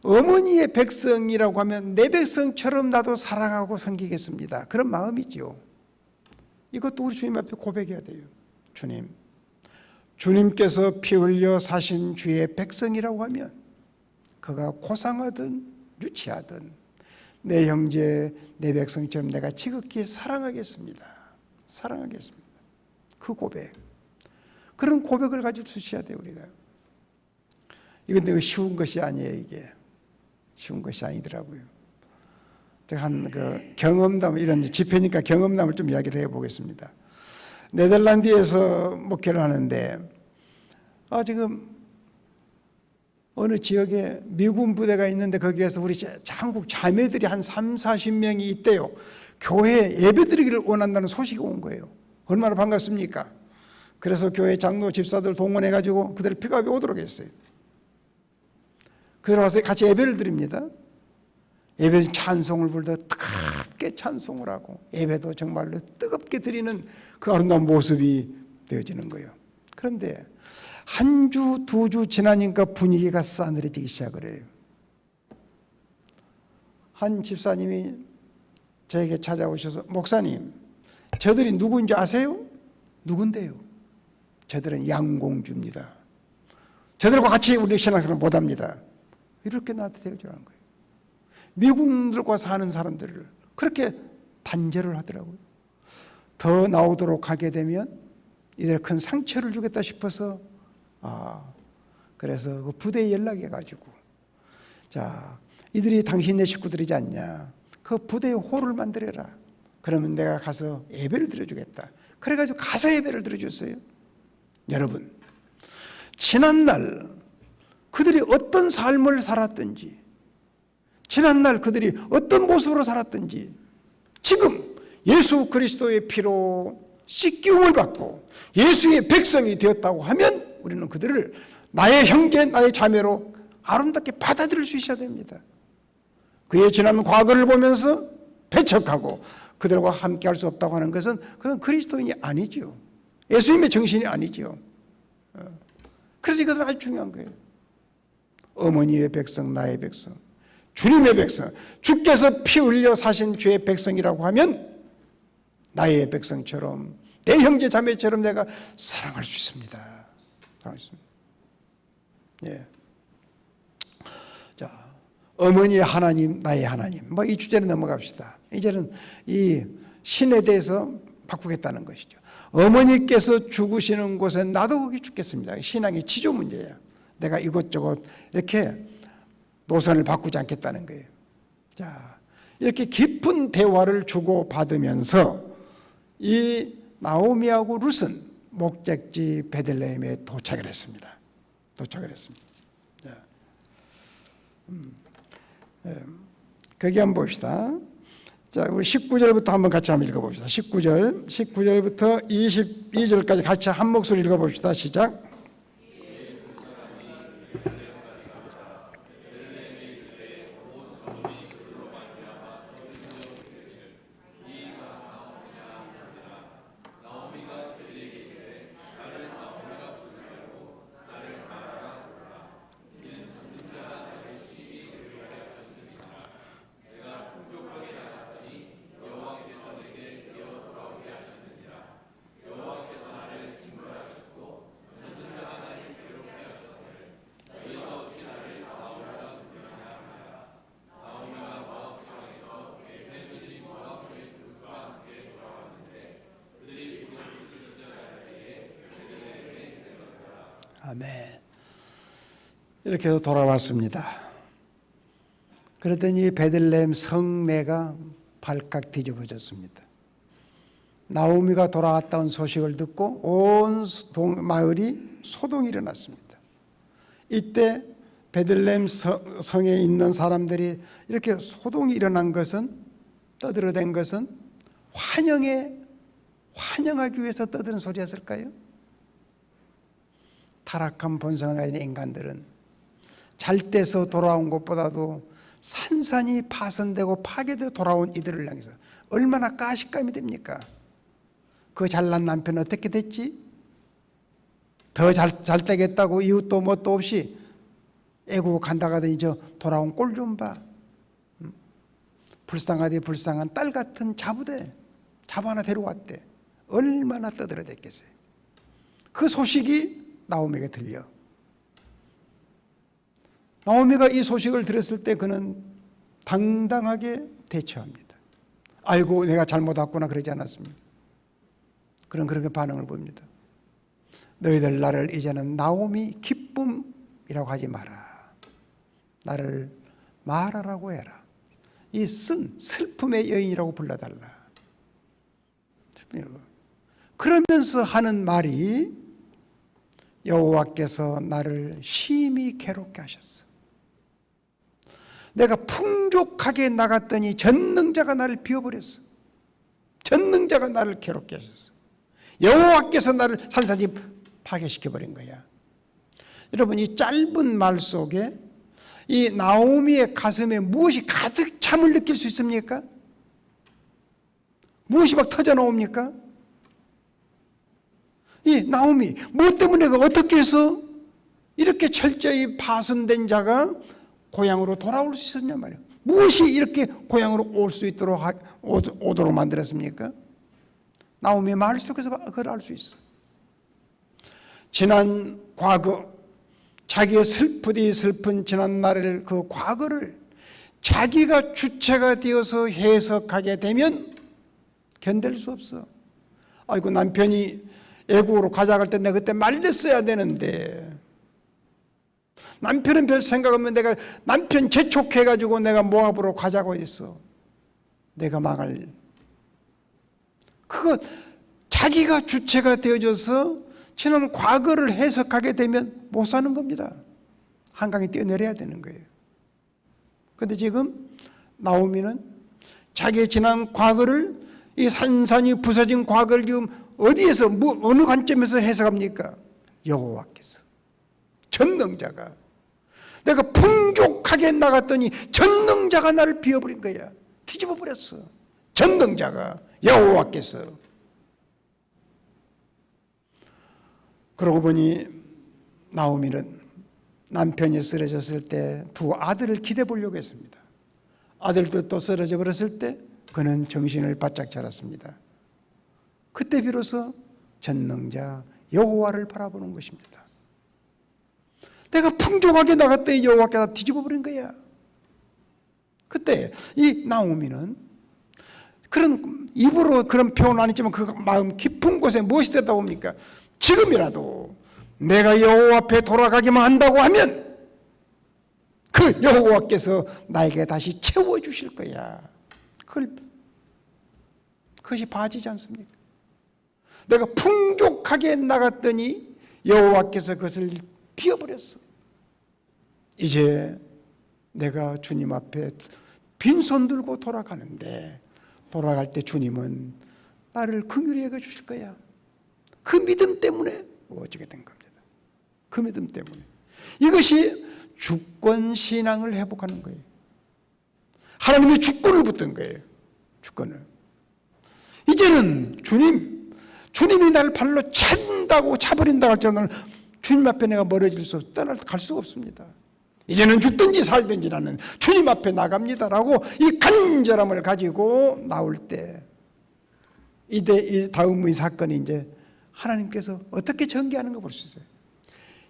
어머니의 백성이라고 하면 내 백성처럼 나도 사랑하고 섬기겠습니다. 그런 마음이죠. 이것도 우리 주님 앞에 고백해야 돼요. 주님께서 피 흘려 사신 주의 백성이라고 하면 그가 고상하든 유치하든 내 형제 내 백성처럼 내가 지극히 사랑하겠습니다. 그 고백, 그런 고백을 가지고 주셔야 돼요. 우리가 이건 내가 쉬운 것이 아니에요. 이게 쉬운 것이 아니더라고요. 제가 한 그 경험담, 이런 집회니까 경험담을 좀 이야기를 해보겠습니다. 네덜란드에서 목회를 하는데 지금 어느 지역에 미군 부대가 있는데 거기에서 우리 한국 자매들이 한 30-40명이 있대요. 교회에 예배드리기를 원한다는 소식이 온 거예요. 얼마나 반갑습니까? 그래서 교회 장로 집사들 동원해가지고 그들을 픽업해 오도록 했어요. 그들 와서 같이 예배를 드립니다. 예배 찬송을 부르다 뜨겁게 찬송을 하고 예배도 정말로 뜨겁게 드리는 그 아름다운 모습이 되어지는 거예요. 그런데 한 주, 두 주 지나니까 분위기가 싸늘해지기 시작을 해요. 한 집사님이 저에게 찾아오셔서 목사님, 저들이 누구인지 아세요? 누군데요? 저들은 양공주입니다. 저들과 같이 우리 신앙생활을 못합니다. 이렇게 나한테 대우질하는 거예요. 미국들과 사는 사람들을 그렇게 단죄를 하더라고요. 더 나오도록 하게 되면 이들 큰 상처를 주겠다 싶어서 그래서 그 부대에 연락해가지고 자, 이들이 당신네 식구들이지 않냐, 그 부대에 홀을 만들어라. 그러면 내가 가서 예배를 드려주겠다. 그래가지고 가서 예배를 드려줬어요. 여러분, 지난날 그들이 어떤 삶을 살았든지, 지난날 그들이 어떤 모습으로 살았든지, 지금 예수 그리스도의 피로 씻기움을 받고 예수의 백성이 되었다고 하면 우리는 그들을 나의 형제, 나의 자매로 아름답게 받아들일 수 있어야 됩니다. 그의 지난 과거를 보면서 배척하고 그들과 함께 할 수 없다고 하는 것은 그건 그리스도인이 아니지요. 예수님의 정신이 아니지요. 그래서 이것은 아주 중요한 거예요. 어머니의 백성, 나의 백성, 주님의 백성, 주께서 피 흘려 사신 주의 백성이라고 하면 나의 백성처럼, 내 형제 자매처럼 내가 사랑할 수 있습니다. 사랑할 수 있습니다. 예. 자, 어머니의 하나님, 나의 하나님. 이 주제로 넘어갑시다. 이제는 이 신에 대해서 바꾸겠다는 것이죠. 어머니께서 죽으시는 곳에 나도 거기 죽겠습니다. 신앙의 지조 문제예요. 내가 이것저것 이렇게 노선을 바꾸지 않겠다는 거예요. 자, 이렇게 깊은 대화를 주고받으면서 이 나오미하고 룻은 목적지 베들레헴에 도착을 했습니다. 자, 거기 한번 봅시다. 자, 우리 19절부터 한번 같이 한번 읽어봅시다. 19절부터 22절까지 같이 한 목소리 읽어봅시다. 시작. 아멘. 이렇게 해서 돌아왔습니다. 그랬더니 베들레헴 성내가 발칵 뒤집어졌습니다. 나오미가 돌아왔다는 소식을 듣고 온 마을이 소동이 일어났습니다. 이때 베들레헴 성에 있는 사람들이 이렇게 소동이 일어난 것은, 떠들어댄 것은 환영하기 위해서 떠드는 소리였을까요? 타락한 본성을 가진 인간들은 잘 때서 돌아온 것보다도 산산이 파손되고 파괴되어 돌아온 이들을 향해서 얼마나 가식감이 됩니까? 그 잘난 남편 어떻게 됐지? 더 잘 되겠다고 이웃도 뭣도 없이 애고 간다가더니 저 돌아온 꼴 좀 봐. 불쌍하디 불쌍한 딸 같은 자부 하나 데려왔대. 얼마나 떠들어댔겠어요. 그 소식이 나오미에게 들려. 나오미가 이 소식을 들었을 때 그는 당당하게 대처합니다. 아이고 내가 잘못 왔구나 그러지 않았습니다. 그런 그렇게 반응을 봅니다. 너희들 나를 이제는 나오미 기쁨이라고 하지 마라. 나를 마라라고 해라. 이 슬픔의 여인이라고 불러달라. 그러면서 하는 말이 여호와께서 나를 심히 괴롭게 하셨어. 내가 풍족하게 나갔더니 전능자가 나를 비워버렸어. 전능자가 나를 괴롭게 하셨어. 여호와께서 나를 산산이 파괴시켜버린 거야. 여러분, 이 짧은 말 속에 이 나오미의 가슴에 무엇이 가득 참을 느낄 수 있습니까? 무엇이 막 터져 나옵니까? 이 나오미, 무엇 때문에 내가 어떻게 해서 이렇게 철저히 파손된 자가 고향으로 돌아올 수 있었냐 말이에요. 무엇이 이렇게 고향으로 올 수 있도록 오도록 만들었습니까? 나오미의 말 속에서 그걸 알 수 있어. 지난 과거, 자기의 슬프디 슬픈 지난 날을, 그 과거를 자기가 주체가 되어서 해석하게 되면 견딜 수 없어. 아이고 남편이 애국으로 가져갈 때 내가 그때 말렸어야 되는데, 남편은 별 생각 없는 내가 남편 재촉해가지고 내가 모압으로 가자고 했어. 내가 망할. 그거 자기가 주체가 되어져서 지난 과거를 해석하게 되면 못 사는 겁니다. 한강에 뛰어내려야 되는 거예요. 그런데 지금 나오미는 자기의 지난 과거를, 이 산산이 부서진 과거를 지금 어디에서 어느 관점에서 해석합니까? 여호와께서, 전능자가, 내가 풍족하게 나갔더니 전능자가 나를 비워버린 거야. 뒤집어 버렸어. 전능자가, 여호와께서. 그러고 보니 나오미는 남편이 쓰러졌을 때 두 아들을 기대 보려고 했습니다. 아들도 또 쓰러져 버렸을 때 그는 정신을 바짝 차렸습니다. 그때 비로소 전능자 여호와를 바라보는 것입니다. 내가 풍족하게 나갔더니 여호와께서 뒤집어 버린 거야. 그때 이 나오미는 그런 입으로 그런 표현 안 했지만 그 마음 깊은 곳에 무엇이 되다 봅니까? 지금이라도 내가 여호와 앞에 돌아가기만 한다고 하면 그 여호와께서 나에게 다시 채워주실 거야. 그것이 봐지지 않습니까? 내가 풍족하게 나갔더니 여호와께서 그것을 비워버렸어. 이제 내가 주님 앞에 빈손 들고 돌아가는데 돌아갈 때 주님은 나를 긍휼히 여겨 주실 거야. 그 믿음 때문에 어쩌게 된 겁니다. 그 믿음 때문에. 이것이 주권 신앙을 회복하는 거예요. 하나님의 주권을 붙든 거예요. 주권을. 이제는 주님이 날 발로 찬다고 차버린다고 할 때는 주님 앞에 내가 멀어질 수 없어. 갈 수가 없습니다. 이제는 죽든지 살든지 나는 주님 앞에 나갑니다라고 이 간절함을 가지고 나올 때 이 다음의 사건이 이제 하나님께서 어떻게 전개하는 거 볼 수 있어요.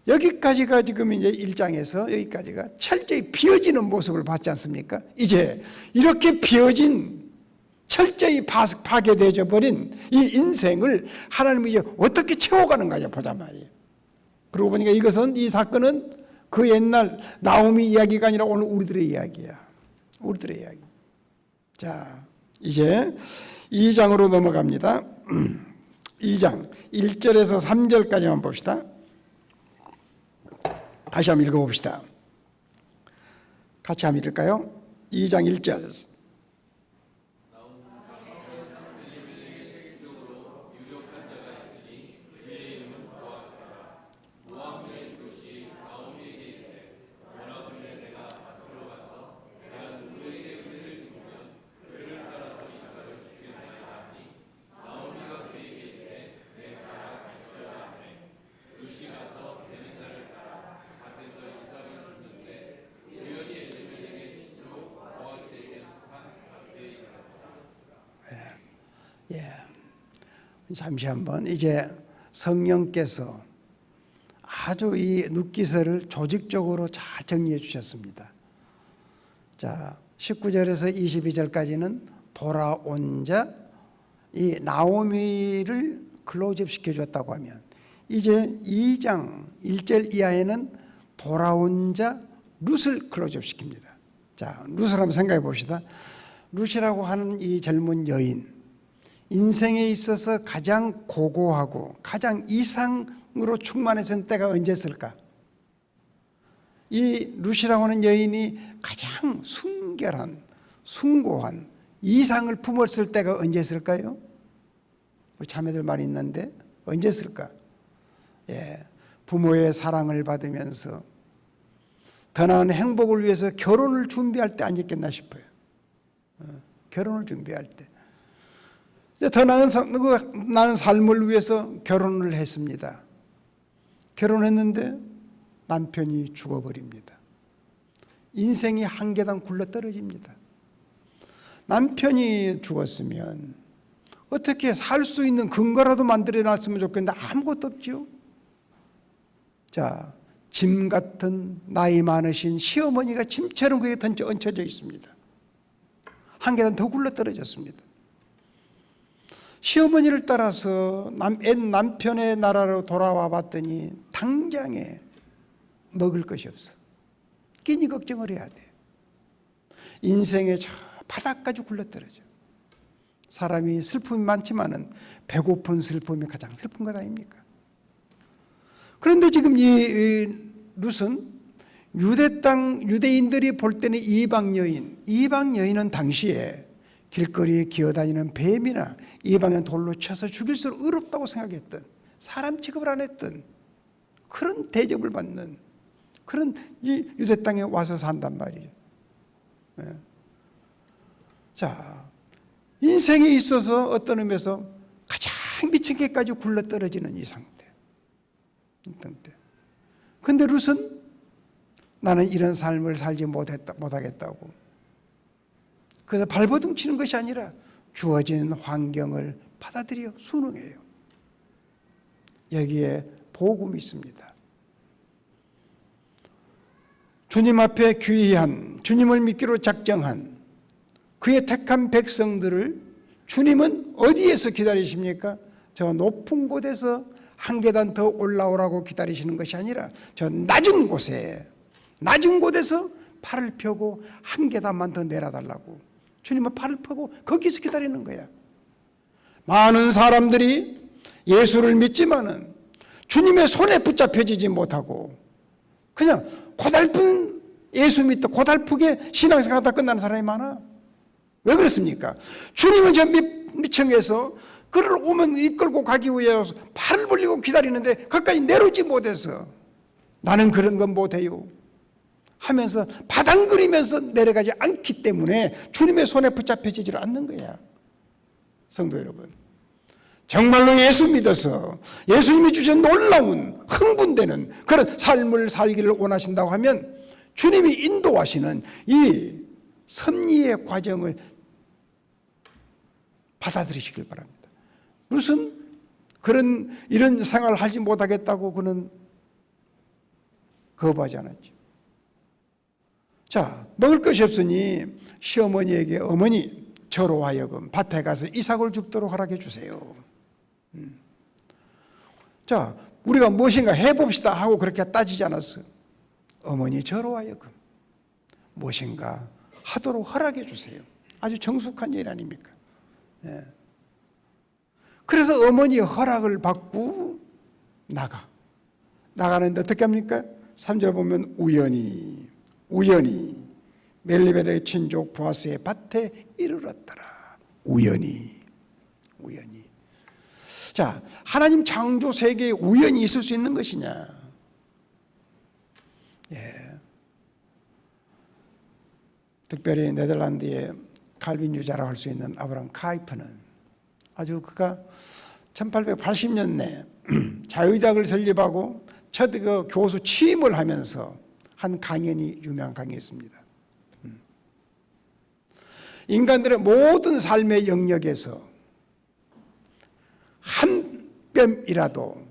여기까지가 지금 이제 1장에서 여기까지가 철저히 비어지는 모습을 봤지 않습니까? 이제 이렇게 비어진 철저히 파괴되어 버린 이 인생을 하나님이 이제 어떻게 채워가는가 보자 말이에요. 그러고 보니까 이 사건은 그 옛날 나오미 이야기가 아니라 오늘 우리들의 이야기야. 우리들의 이야기. 자, 이제 2장으로 넘어갑니다. 2장 1절에서 3절까지만 봅시다. 다시 한번 읽어봅시다. 같이 한번 읽을까요? 2장 1절. 잠시 한번 이제 성령께서 아주 이 눕기서를 조직적으로 잘 정리해 주셨습니다. 자, 19절에서 22절까지는 돌아온 자, 이 나오미를 클로즈업 시켜줬다고 하면 이제 2장 1절 이하에는 돌아온 자 룻을 클로즈업 시킵니다. 자, 룻을 한번 생각해 봅시다. 룻이라고 하는 이 젊은 여인, 인생에 있어서 가장 고고하고 가장 이상으로 충만했던 때가 언제였을까? 이 룻이라고 하는 여인이 가장 순결한, 숭고한 이상을 품었을 때가 언제였을까요? 우리 자매들 많이 있는데 언제였을까? 부모의 사랑을 받으면서 더 나은 행복을 위해서 결혼을 준비할 때 아니겠나 싶어요. 결혼을 준비할 때. 더 나은 삶을 위해서 결혼을 했습니다. 결혼했는데 남편이 죽어버립니다. 인생이 한 계단 굴러떨어집니다. 남편이 죽었으면 어떻게 살 수 있는 근거라도 만들어놨으면 좋겠는데 아무것도 없지요. 자, 짐 같은 나이 많으신 시어머니가 짐처럼 그게 얹혀져 있습니다. 한 계단 더 굴러떨어졌습니다. 시어머니를 따라서 남편의 나라로 돌아와 봤더니 당장에 먹을 것이 없어. 끼니 걱정을 해야 돼. 인생의 저 바닥까지 굴러떨어져. 사람이 슬픔이 많지만은 배고픈 슬픔이 가장 슬픈 것 아닙니까? 그런데 지금 이 룻은 유대인들이 볼 때는 이방 여인은 당시에 길거리에 기어다니는 뱀이나 이방인 돌로 쳐서 죽일수록 의롭다고 생각했던, 사람 취급을 안 했던 그런 대접을 받는 그런 이 유대 땅에 와서 산단 말이에요. 자, 인생에 있어서 어떤 의미에서 가장 미친 게까지 굴러떨어지는 이 상태. 근데 룻은 나는 이런 삶을 살지 못하겠다고. 그래서 발버둥 치는 것이 아니라 주어진 환경을 받아들여 순응해요. 여기에 복음이 있습니다. 주님 앞에 귀한, 주님을 믿기로 작정한 그의 택한 백성들을 주님은 어디에서 기다리십니까? 저 높은 곳에서 한 계단 더 올라오라고 기다리시는 것이 아니라 저 낮은 곳에서 팔을 펴고 한 계단만 더 내려달라고 주님은 팔을 펴고 거기서 기다리는 거야. 많은 사람들이 예수를 믿지만은 주님의 손에 붙잡혀지지 못하고 그냥 고달픈 예수 믿다 고달프게 신앙생활하다 끝나는 사람이 많아. 왜 그렇습니까? 주님은 저 밑층에서 그를 오면 이끌고 가기 위해 팔을 벌리고 기다리는데 가까이 내려오지 못해서 나는 그런 건 못해요 하면서 바닥거리면서 내려가지 않기 때문에 주님의 손에 붙잡혀지질 않는 거야. 성도 여러분, 정말로 예수 믿어서 예수님이 주신 놀라운 흥분되는 그런 삶을 살기를 원하신다고 하면 주님이 인도하시는 이 섭리의 과정을 받아들이시길 바랍니다. 무슨 이런 생활을 하지 못하겠다고 그는 거부하지 않았죠. 자, 먹을 것이 없으니 시어머니에게 어머니 저로 하여금 밭에 가서 이삭을 줍도록 허락해 주세요. 자, 우리가 무엇인가 해봅시다 하고 그렇게 따지지 않았어요. 어머니 저로 하여금 무엇인가 하도록 허락해 주세요. 아주 정숙한 일 아닙니까? 예. 그래서 어머니의 허락을 받고 나가는데 어떻게 합니까? 3절 보면 우연히 멜리벨의 친족 보아스의 밭에 이르렀더라. 우연히. 자, 하나님 창조 세계에 우연히 있을 수 있는 것이냐? 예. 특별히 네덜란드의 칼빈 유자라고 할 수 있는 아브라함 카이프는 아주 그가 1880년에 자유대학을 설립하고 첫 그 교수 취임을 하면서 한 강연이 유명한 강의였습니다. 인간들의 모든 삶의 영역에서 한 뼘이라도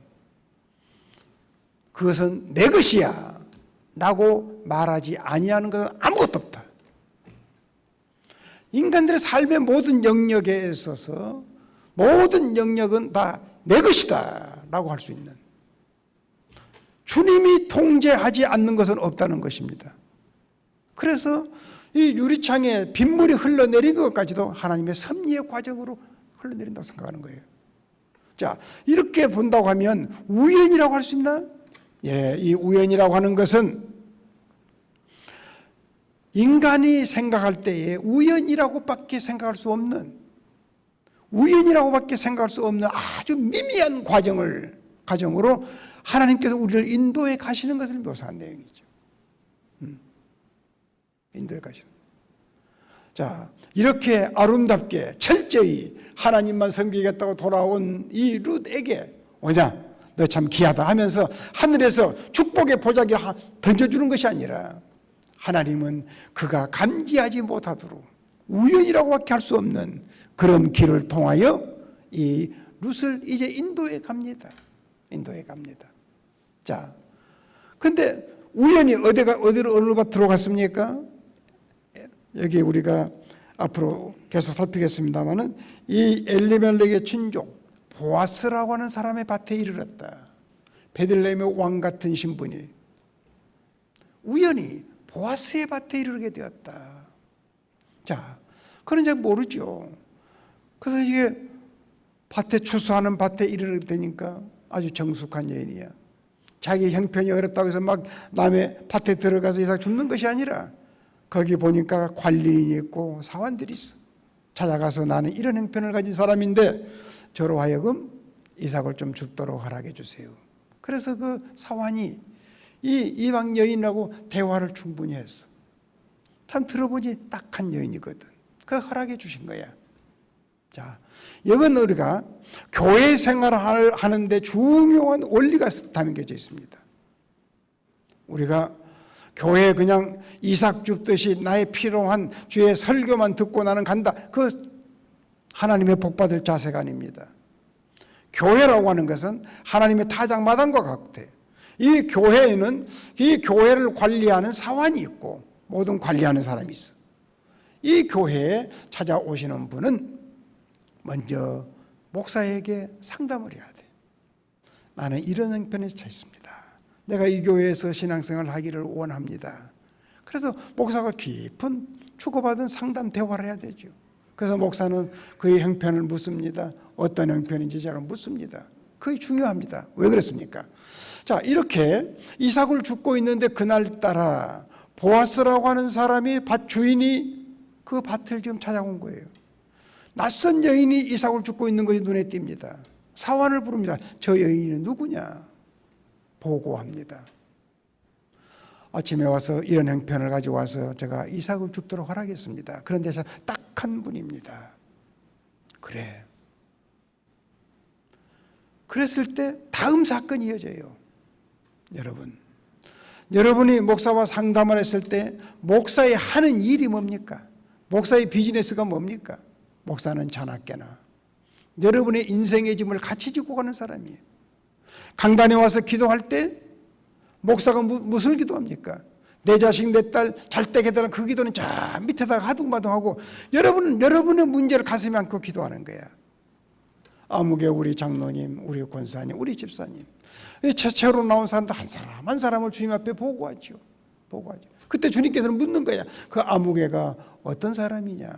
그것은 내 것이야 라고 말하지 아니하는 것은 아무것도 없다. 인간들의 삶의 모든 영역에 있어서 모든 영역은 다 내 것이다 라고 할 수 있는, 주님이 통제하지 않는 것은 없다는 것입니다. 그래서 이 유리창에 빗물이 흘러내린 것까지도 하나님의 섭리의 과정으로 흘러내린다고 생각하는 거예요. 자, 이렇게 본다고 하면 우연이라고 할 수 있나? 예, 이 우연이라고 하는 것은 인간이 생각할 때에 우연이라고밖에 생각할 수 없는, 우연이라고밖에 생각할 수 없는 아주 미미한 과정으로 하나님께서 우리를 인도해 가시는 것을 묘사한 내용이죠. 인도해 가시는. 자, 이렇게 아름답게 철저히 하나님만 섬기겠다고 돌아온 이 룻에게 오냐, 너 참 귀하다 하면서 하늘에서 축복의 보자기를 던져주는 것이 아니라 하나님은 그가 감지하지 못하도록 우연이라고밖에 할 수 없는 그런 길을 통하여 이 룻을 이제 인도해 갑니다. 자, 근데 우연히 어디로 어느 밭으로 갔습니까? 여기 우리가 앞으로 계속 살피겠습니다만은 이 엘리멜렉의 친족 보아스라고 하는 사람의 밭에 이르렀다. 베들레헴의 왕 같은 신분이 우연히 보아스의 밭에 이르게 되었다. 자, 그런 잘 모르죠. 그래서 이게 밭에 추수하는 밭에 이르게 되니까 아주 정숙한 여인이야. 자기 형편이 어렵다고 해서 막 남의 밭에 들어가서 이삭 줍는 것이 아니라 거기 보니까 관리인이 있고 사원들이 있어. 찾아가서 나는 이런 형편을 가진 사람인데 저로 하여금 이삭을 좀 줍도록 허락해 주세요. 그래서 그 사원이 이 이방 여인하고 대화를 충분히 했어. 참 들어보니 딱한 여인이거든. 그 허락해 주신 거야. 자, 이건 우리가 교회 생활을 하는데 중요한 원리가 담겨져 있습니다. 우리가 교회에 그냥 이삭 줍듯이 나의 필요한 주의 설교만 듣고 나는 간다. 그 하나님의 복받을 자세가 아닙니다. 교회라고 하는 것은 하나님의 타작마당과 같아. 이 교회에는 이 교회를 관리하는 사원이 있고 모든 관리하는 사람이 있어. 이 교회에 찾아오시는 분은 먼저 목사에게 상담을 해야 돼. 나는 이런 형편에 처해 있습니다. 내가 이 교회에서 신앙생활을 하기를 원합니다. 그래서 목사가 깊은 주고받은 상담 대화를 해야 되죠. 그래서 목사는 그의 형편을 묻습니다. 어떤 형편인지 잘 묻습니다. 그게 중요합니다. 왜 그렇습니까? 자, 이렇게 이삭을 줍고 있는데 그날따라 보아스라고 하는 사람이 밭 주인이 그 밭을 지금 찾아온 거예요. 낯선 여인이 이삭을 줍고 있는 것이 눈에 띕니다. 사환을 부릅니다. 저 여인은 누구냐? 보고합니다. 아침에 와서 이런 형편을 가지고 와서 제가 이삭을 줍도록 허락했습니다. 그런데 딱 한 분입니다. 그래. 그랬을 때 다음 사건이 이어져요. 여러분이 목사와 상담을 했을 때 목사의 하는 일이 뭡니까? 목사의 비즈니스가 뭡니까? 목사는 자나깨나 여러분의 인생의 짐을 같이 지고 가는 사람이에요. 강단에 와서 기도할 때 목사가 무슨 기도합니까? 내 자식 내 딸 잘 때 기도하는 그 기도는 저 밑에다가 하둥바둥하고 여러분의 문제를 가슴에 안고 기도하는 거야. 아무개 우리 장로님, 우리 권사님, 우리 집사님, 최초로 나온 사람들 한 사람 한 사람을 주님 앞에 보고하죠. 그때 주님께서는 묻는 거야. 그 아무개가 어떤 사람이냐?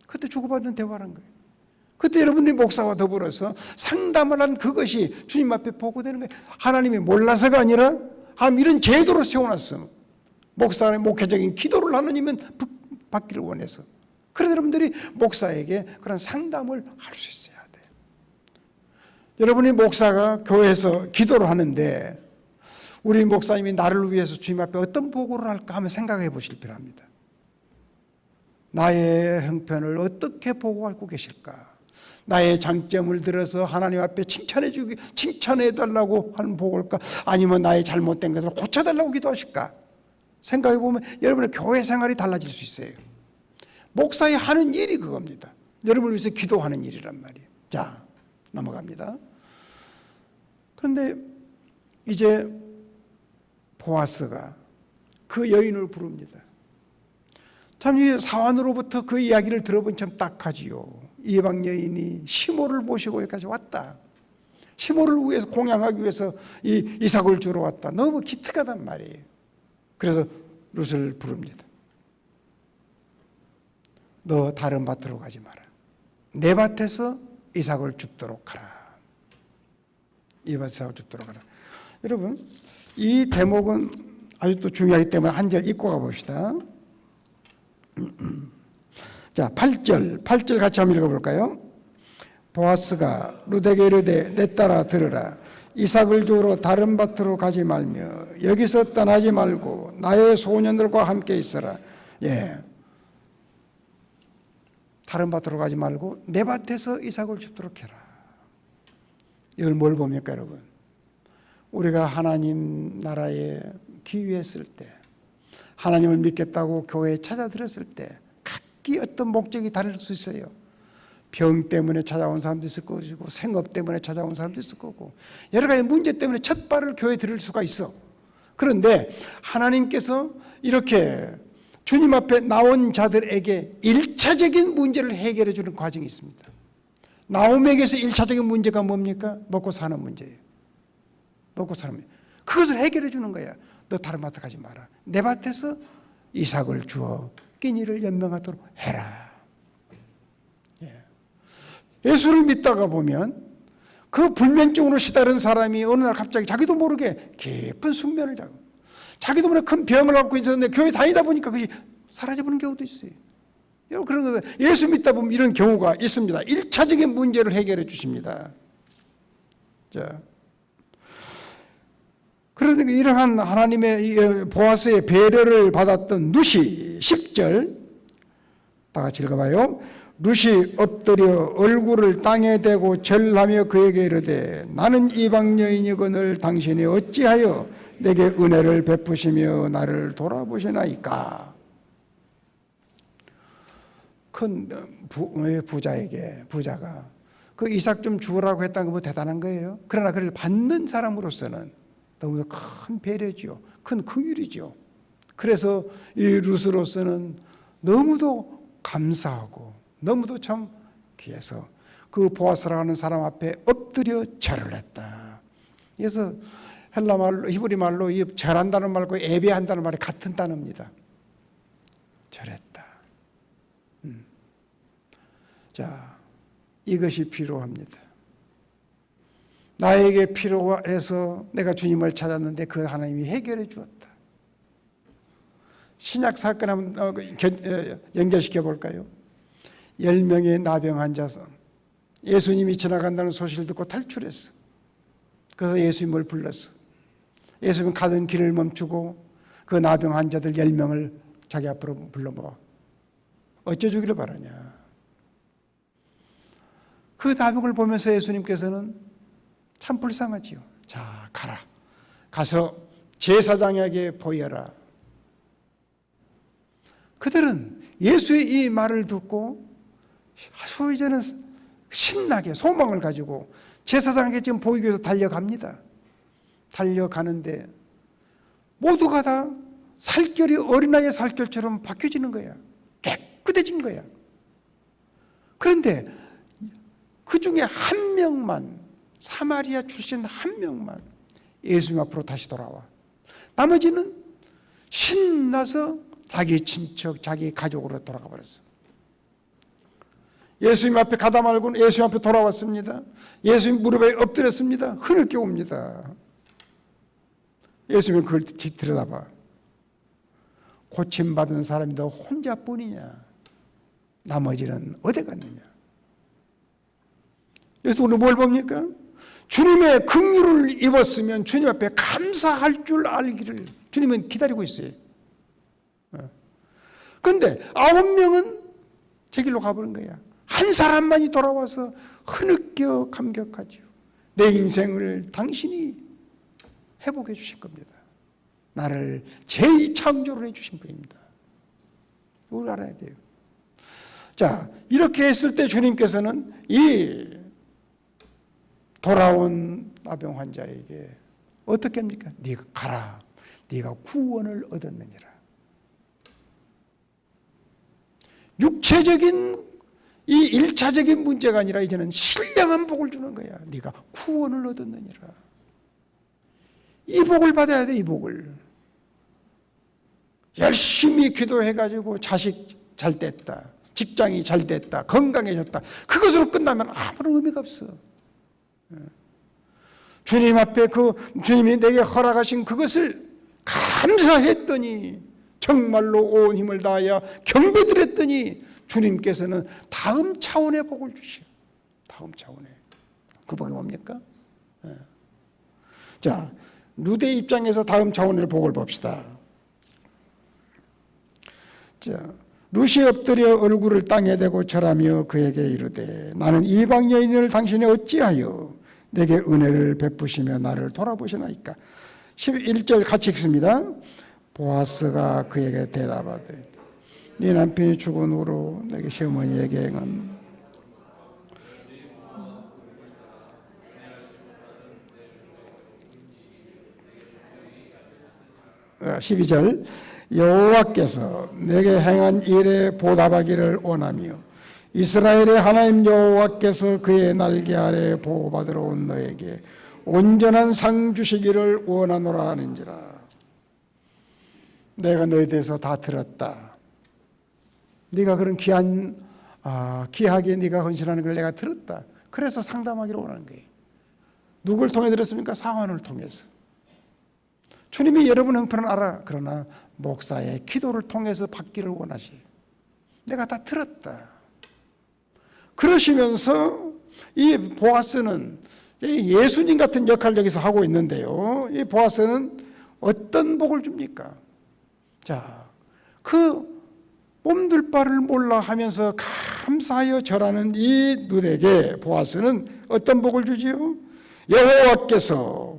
그때 주고받는 대화라는 거예요. 그때 여러분이 목사와 더불어서 상담을 한 그것이 주님 앞에 보고되는 거예요. 하나님이 몰라서가 아니라 이런 제도로 세워놨어. 목사의 목회적인 기도를 하나님은 받기를 원해서. 그래서 여러분들이 목사에게 그런 상담을 할 수 있어야 돼요. 여러분이 목사가 교회에서 기도를 하는데 우리 목사님이 나를 위해서 주님 앞에 어떤 보고를 할까 하면 생각해 보실 필요합니다. 나의 형편을 어떻게 보고하고 계실까? 나의 장점을 들어서 하나님 앞에 칭찬해 달라고 하는 보고일까? 아니면 나의 잘못된 것을 고쳐달라고 기도하실까? 생각해 보면 여러분의 교회 생활이 달라질 수 있어요. 목사의 하는 일이 그겁니다. 여러분을 위해서 기도하는 일이란 말이에요. 자, 넘어갑니다. 그런데 이제 보아스가 그 여인을 부릅니다. 참 이 사환으로부터 그 이야기를 들어본 참 딱하지요. 이방 여인이 시모를 모시고 여기까지 왔다. 시모를 위해서 공양하기 위해서 이 이삭을 주러 왔다. 너무 기특하단 말이에요. 그래서 룻을 부릅니다. 너 다른 밭으로 가지 마라. 내 밭에서 이삭을 줍도록 하라. 이 밭에서 이삭을 줍도록 하라. 여러분, 이 대목은 아주 또 중요하기 때문에 한 절 읽고 가봅시다. 자, 8절 같이 한번 읽어볼까요? 보아스가 룻에게 이르되 내 딸아 들으라. 이삭을 주우러 다른 밭으로 가지 말며 여기서 떠나지 말고 나의 소년들과 함께 있어라. 예, 다른 밭으로 가지 말고 내 밭에서 이삭을 줍도록 해라. 이걸 뭘 봅니까 여러분? 우리가 하나님 나라에 기회했을 때, 하나님을 믿겠다고 교회에 찾아들었을 때 각기 어떤 목적이 다를 수 있어요. 병 때문에 찾아온 사람도 있을 것이고, 생업 때문에 찾아온 사람도 있을 거고, 여러 가지 문제 때문에 첫 발을 교회에 들을 수가 있어. 그런데 하나님께서 이렇게 주님 앞에 나온 자들에게 1차적인 문제를 해결해 주는 과정이 있습니다. 나옴에게서 1차적인 문제가 뭡니까? 먹고 사는 문제예요. 먹고 사는 문제. 그것을 해결해 주는 거야. 너 다른 밭에 가지 마라. 내 밭에서 이삭을 주어 끼니를 연명하도록 해라. 예수를 믿다가 보면 그 불면증으로 시다른 사람이 어느 날 갑자기 자기도 모르게 깊은 숙면을 자고, 자기도 모르게 큰 병을 갖고 있었는데 교회 다니다 보니까 그것이 사라져버리는 경우도 있어요. 여러분, 그런 거 예수 믿다 보면 이런 경우가 있습니다. 1차적인 문제를 해결해 주십니다. 자, 그런데 이러한 하나님의 보아스의 배려를 받았던 룻이 10절 다 같이 읽어봐요. 룻이 엎드려 얼굴을 땅에 대고 절하며 그에게 이르되 나는 이방 여인이거늘 당신이 어찌하여 내게 은혜를 베푸시며 나를 돌아보시나이까. 큰 부자가 그 이삭 좀 주우라고 했다는 거 대단한 거예요. 그러나 그를 받는 사람으로서는 너무도 큰 배려지요. 큰 긍휼이죠. 그래서 이 룻으로서는 너무도 감사하고 너무도 참 귀해서 그 보아스라는 사람 앞에 엎드려 절을 했다. 그래서 헬라 말로, 히브리 말로 이 절한다는 말과 예배한다는 말이 같은 단어입니다. 절했다. 자, 이것이 필요합니다. 나에게 필요해서 내가 주님을 찾았는데 그 하나님이 해결해 주었다. 신약 사건 한번 연결시켜 볼까요? 10명의 나병 환자서 예수님이 지나간다는 소식을 듣고 탈출했어. 그래서 예수님을 불렀어. 예수님은 가던 길을 멈추고 그 나병 환자들 10명을 자기 앞으로 불러 모아. 어째주기를 바라냐. 그 나병을 보면서 예수님께서는 참 불쌍하지요. 자, 가라. 가서 제사장에게 보여라. 그들은 예수의 이 말을 듣고 소위 저는 신나게 소망을 가지고 제사장에게 지금 보이기 위해서 달려갑니다. 달려가는데 모두가 다 살결이 어린아이의 살결처럼 바뀌어지는 거야. 깨끗해진 거야. 그런데 그 중에 한 명만, 사마리아 출신 한 명만 예수님 앞으로 다시 돌아와. 나머지는 신나서 자기 친척, 자기 가족으로 돌아가 버렸어. 예수님 앞에 가다 말고는 예수님 앞에 돌아왔습니다. 예수님 무릎에 엎드렸습니다. 흐느껴 옵니다. 예수님은 그걸 들여다봐. 고침받은 사람이 너 혼자뿐이냐? 나머지는 어디 갔느냐? 그래서 우리는 뭘 봅니까? 주님의 긍휼을 입었으면 주님 앞에 감사할 줄 알기를 주님은 기다리고 있어요. 그런데 9명은 제 길로 가버린 거야. 한 사람만이 돌아와서 흐느껴 감격하죠. 내 인생을 당신이 회복해 주신 겁니다. 나를 재창조를 해주신 분입니다. 이걸 알아야 돼요. 자, 이렇게 했을 때 주님께서는 이 돌아온 나병 환자에게 어떻게 합니까? 네가 가라. 네가 구원을 얻었느니라. 육체적인 이 일차적인 문제가 아니라 이제는 신령한 복을 주는 거야. 네가 구원을 얻었느니라. 이 복을 받아야 돼. 이 복을. 열심히 기도해가지고 자식 잘 됐다, 직장이 잘 됐다, 건강해졌다, 그것으로 끝나면 아무런 의미가 없어. 주님 앞에 주님이 내게 허락하신 그것을 감사했더니, 정말로 온 힘을 다하여 경배드렸더니 주님께서는 다음 차원의 복을 주셔. 다음 차원의. 그 복이 뭡니까? 자, 루대 입장에서 다음 차원의 복을 봅시다. 자, 룻이 엎드려 얼굴을 땅에 대고 절하며 그에게 이르되 나는 이방 여인을 당신이 어찌하여 내게 은혜를 베푸시며 나를 돌아보시나이까. 11절 같이 읽습니다. 보아스가 그에게 대답하되 네 남편이 죽은 후로 내게 시어머니에게 행한 12절 여호와께서 내게 행한 일에 보답하기를 원하며 이스라엘의 하나님 여호와께서 그의 날개 아래 보호받으러 온 너에게 온전한 상 주시기를 원하노라 하는지라. 내가 너에 대해서 다 들었다. 네가 그런 귀하게 네가 헌신하는 걸 내가 들었다. 그래서 상담하기를 원하는 거예요. 누굴 통해 들었습니까? 사환을 통해서. 주님이 여러분 형편을 알아. 그러나 목사의 기도를 통해서 받기를 원하시. 내가 다 들었다. 그러시면서 이 보아스는 예수님 같은 역할을 여기서 하고 있는데요. 이 보아스는 어떤 복을 줍니까? 자, 그 몸둘 바를 몰라 하면서 감사하여 절하는 이 룻에게 보아스는 어떤 복을 주지요? 여호와께서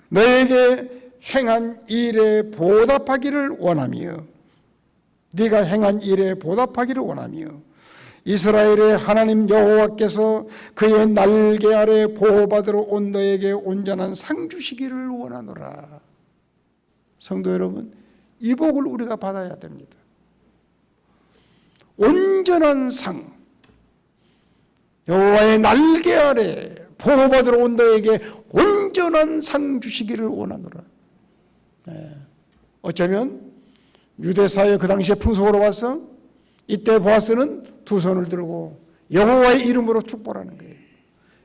너에게 행한 일에 보답하기를 원하며 네가 행한 일에 보답하기를 원하며 이스라엘의 하나님 여호와께서 그의 날개 아래 보호받으러 온 너에게 온전한 상 주시기를 원하노라. 성도 여러분, 이 복을 우리가 받아야 됩니다. 온전한 상, 여호와의 날개 아래 보호받으러 온 너에게 온전한 상 주시기를 원하노라. 어쩌면 유대사의 그 당시에 풍속으로 와서 이때 보아스는 두 손을 들고 여호와의 이름으로 축복하는 거예요.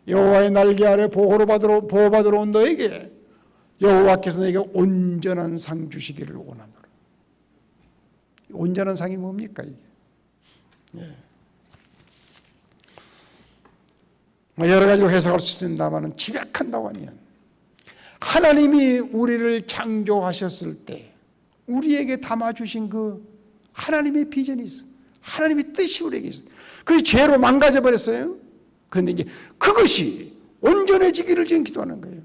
여호와의 날개 아래 보호받으러 온 너에게 여호와께서 너에게 온전한 상 주시기를 원하노라. 온전한 상이 뭡니까 이게? 예. 여러 가지로 해석할 수 있습니다만 집약한다고 하면 하나님이 우리를 창조하셨을 때 우리에게 담아주신 그 하나님의 비전이 있어. 하나님의 뜻이 우리에게 있어. 그 죄로 망가져 버렸어요. 그런데 이제 그것이 온전해지기를 지금 기도하는 거예요.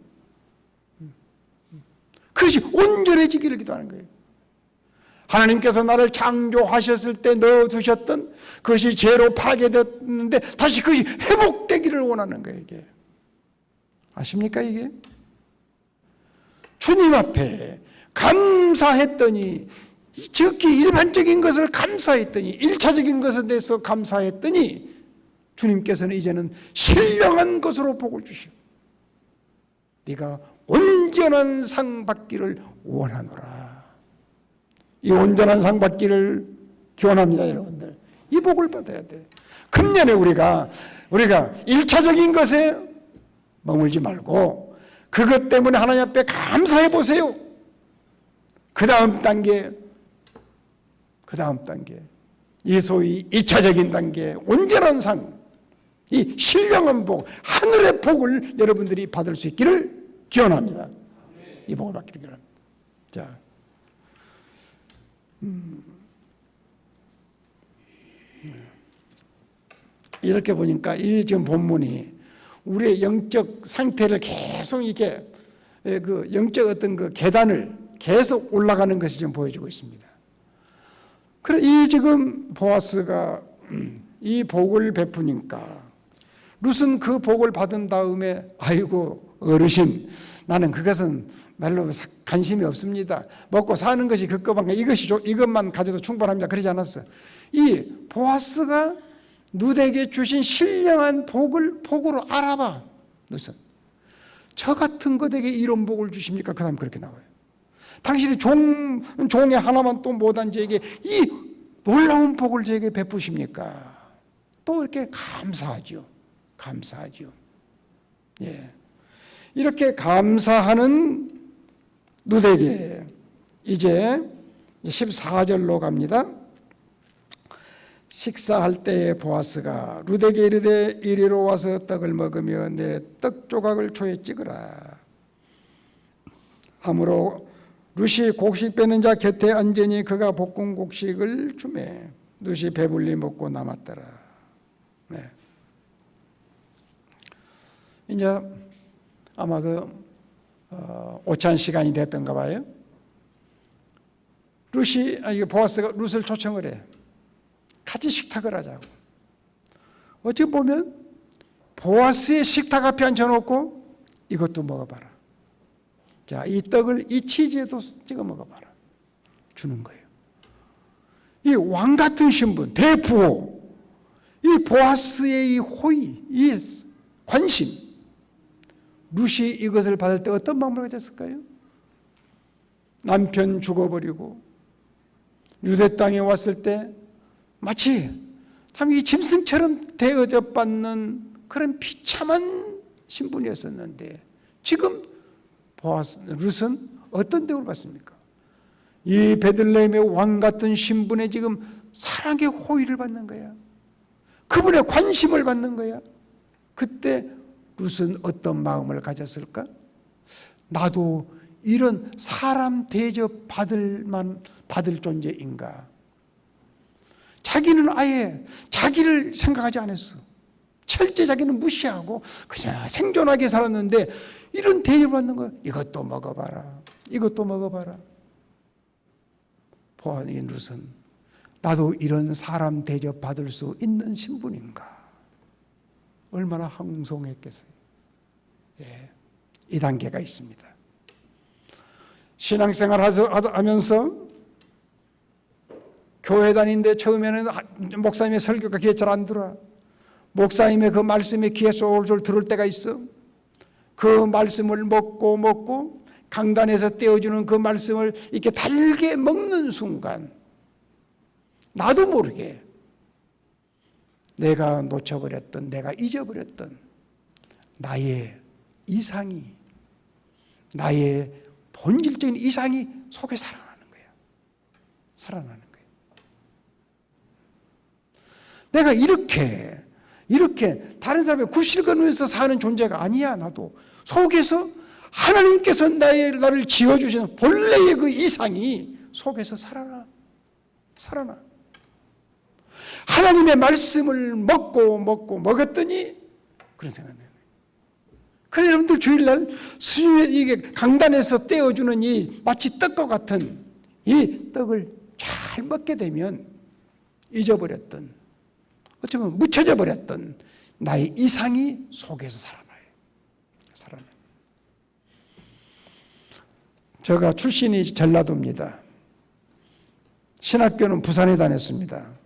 그것이 온전해지기를 기도하는 거예요. 하나님께서 나를 창조하셨을 때 넣어두셨던 그것이 죄로 파괴되었는데 다시 그것이 회복되기를 원하는 거예요. 이게 아십니까 이게? 주님 앞에 감사했더니 지극히 일반적인 것을 감사했더니 1차적인 것에 대해서 감사했더니 주님께서는 이제는 신령한 것으로 복을 주시고 네가 온전한 상 받기를 원하노라. 이 온전한 상 받기를 기원합니다. 여러분들 이 복을 받아야 돼. 금년에 우리가 1차적인 것에 머물지 말고 그것 때문에 하나님 앞에 감사해 보세요. 그 다음 단계 이 소위 2차적인 단계 온전한 상, 이 신령한 복, 하늘의 복을 여러분들이 받을 수 있기를 기원합니다. 이 복을 받기를 기원합니다. 자, 이렇게 보니까 이 지금 본문이 우리의 영적 상태를 계속 이렇게 그 영적 어떤 그 계단을 계속 올라가는 것이 지금 보여주고 있습니다. 그래 이 지금 보아스가 이 복을 베푸니까 룻은 그 복을 받은 다음에 아이고 어르신 나는 그것은 말로 관심이 없습니다. 먹고 사는 것이 그것만 이것만 가져도 충분합니다. 그러지 않았어. 이 보아스가 룻에게 주신 신령한 복으로 알아봐. 룻은 저 같은 것에게 이런 복을 주십니까? 그 다음 그렇게 나와요. 당신이 종의 하나만 또 못한 저에게 이 놀라운 복을 저에게 베푸십니까? 또 이렇게 감사하죠. 예. 이렇게 감사하는 룻에게 이제 14절로 갑니다. 식사할 때에 보아스가 룻에게 이르되 이리로 와서 떡을 먹으며 내 떡 조각을 초에 찍으라. 하므로 룻이 곡식 빼는 자 곁에 앉으니 그가 볶은 곡식을 주매 룻이 배불리 먹고 남았더라. 네. 이제 아마 오찬 시간이 됐던가 봐요. 보아스가 룻을 초청을 해. 같이 식탁을 하자고. 어찌 보면 보아스의 식탁 앞에 앉혀놓고 이것도 먹어봐라. 자, 이 떡을 이 치즈에도 찍어 먹어봐라. 주는 거예요. 이 왕 같은 신분, 대부호, 이 보아스의 이 호의, 이 관심, 룻이 이것을 받을 때 어떤 마음을 가졌을까요? 남편 죽어버리고 유대 땅에 왔을 때 마치 참 이 짐승처럼 대접받는 그런 비참한 신분이었었는데 지금 룻은 어떤 대우를 받습니까? 이 베들레헴의 왕 같은 신분에 지금 사랑의 호의를 받는 거야. 그분의 관심을 받는 거야. 그때 룻은 어떤 마음을 가졌을까? 나도 이런 사람 대접 받을 존재인가? 자기는 아예 자기를 생각하지 않았어. 철저히 자기는 무시하고 그냥 생존하게 살았는데 이런 대접을 받는 거야. 이것도 먹어봐라. 이것도 먹어봐라. 보아니 룻은 나도 이런 사람 대접 받을 수 있는 신분인가? 얼마나 황송했겠어요. 예, 이 단계가 있습니다. 신앙생활 하면서 교회 다니는데 처음에는 목사님의 설교가 귀에 잘 안 들어와. 목사님의 그 말씀이 귀에 쏠쏠 들을 때가 있어. 그 말씀을 먹고 강단에서 떼어주는 그 말씀을 이렇게 달게 먹는 순간 나도 모르게 내가 놓쳐버렸던, 내가 잊어버렸던 나의 이상이, 나의 본질적인 이상이 속에 살아나는 거예요. 살아나는 거예요. 내가 이렇게 다른 사람의 굽실거리면서 사는 존재가 아니야. 나도 속에서 하나님께서 나를 지어주시는 본래의 그 이상이 속에서 살아나. 하나님의 말씀을 먹었더니 그런 생각이 나요. 그래서 여러분들 주일날 이게 강단에서 떼어주는 이 마치 떡과 같은 이 떡을 잘 먹게 되면 잊어버렸던, 어쩌면 묻혀져 버렸던 나의 이상이 속에서 살아나요. 제가 출신이 전라도입니다. 신학교는 부산에 다녔습니다.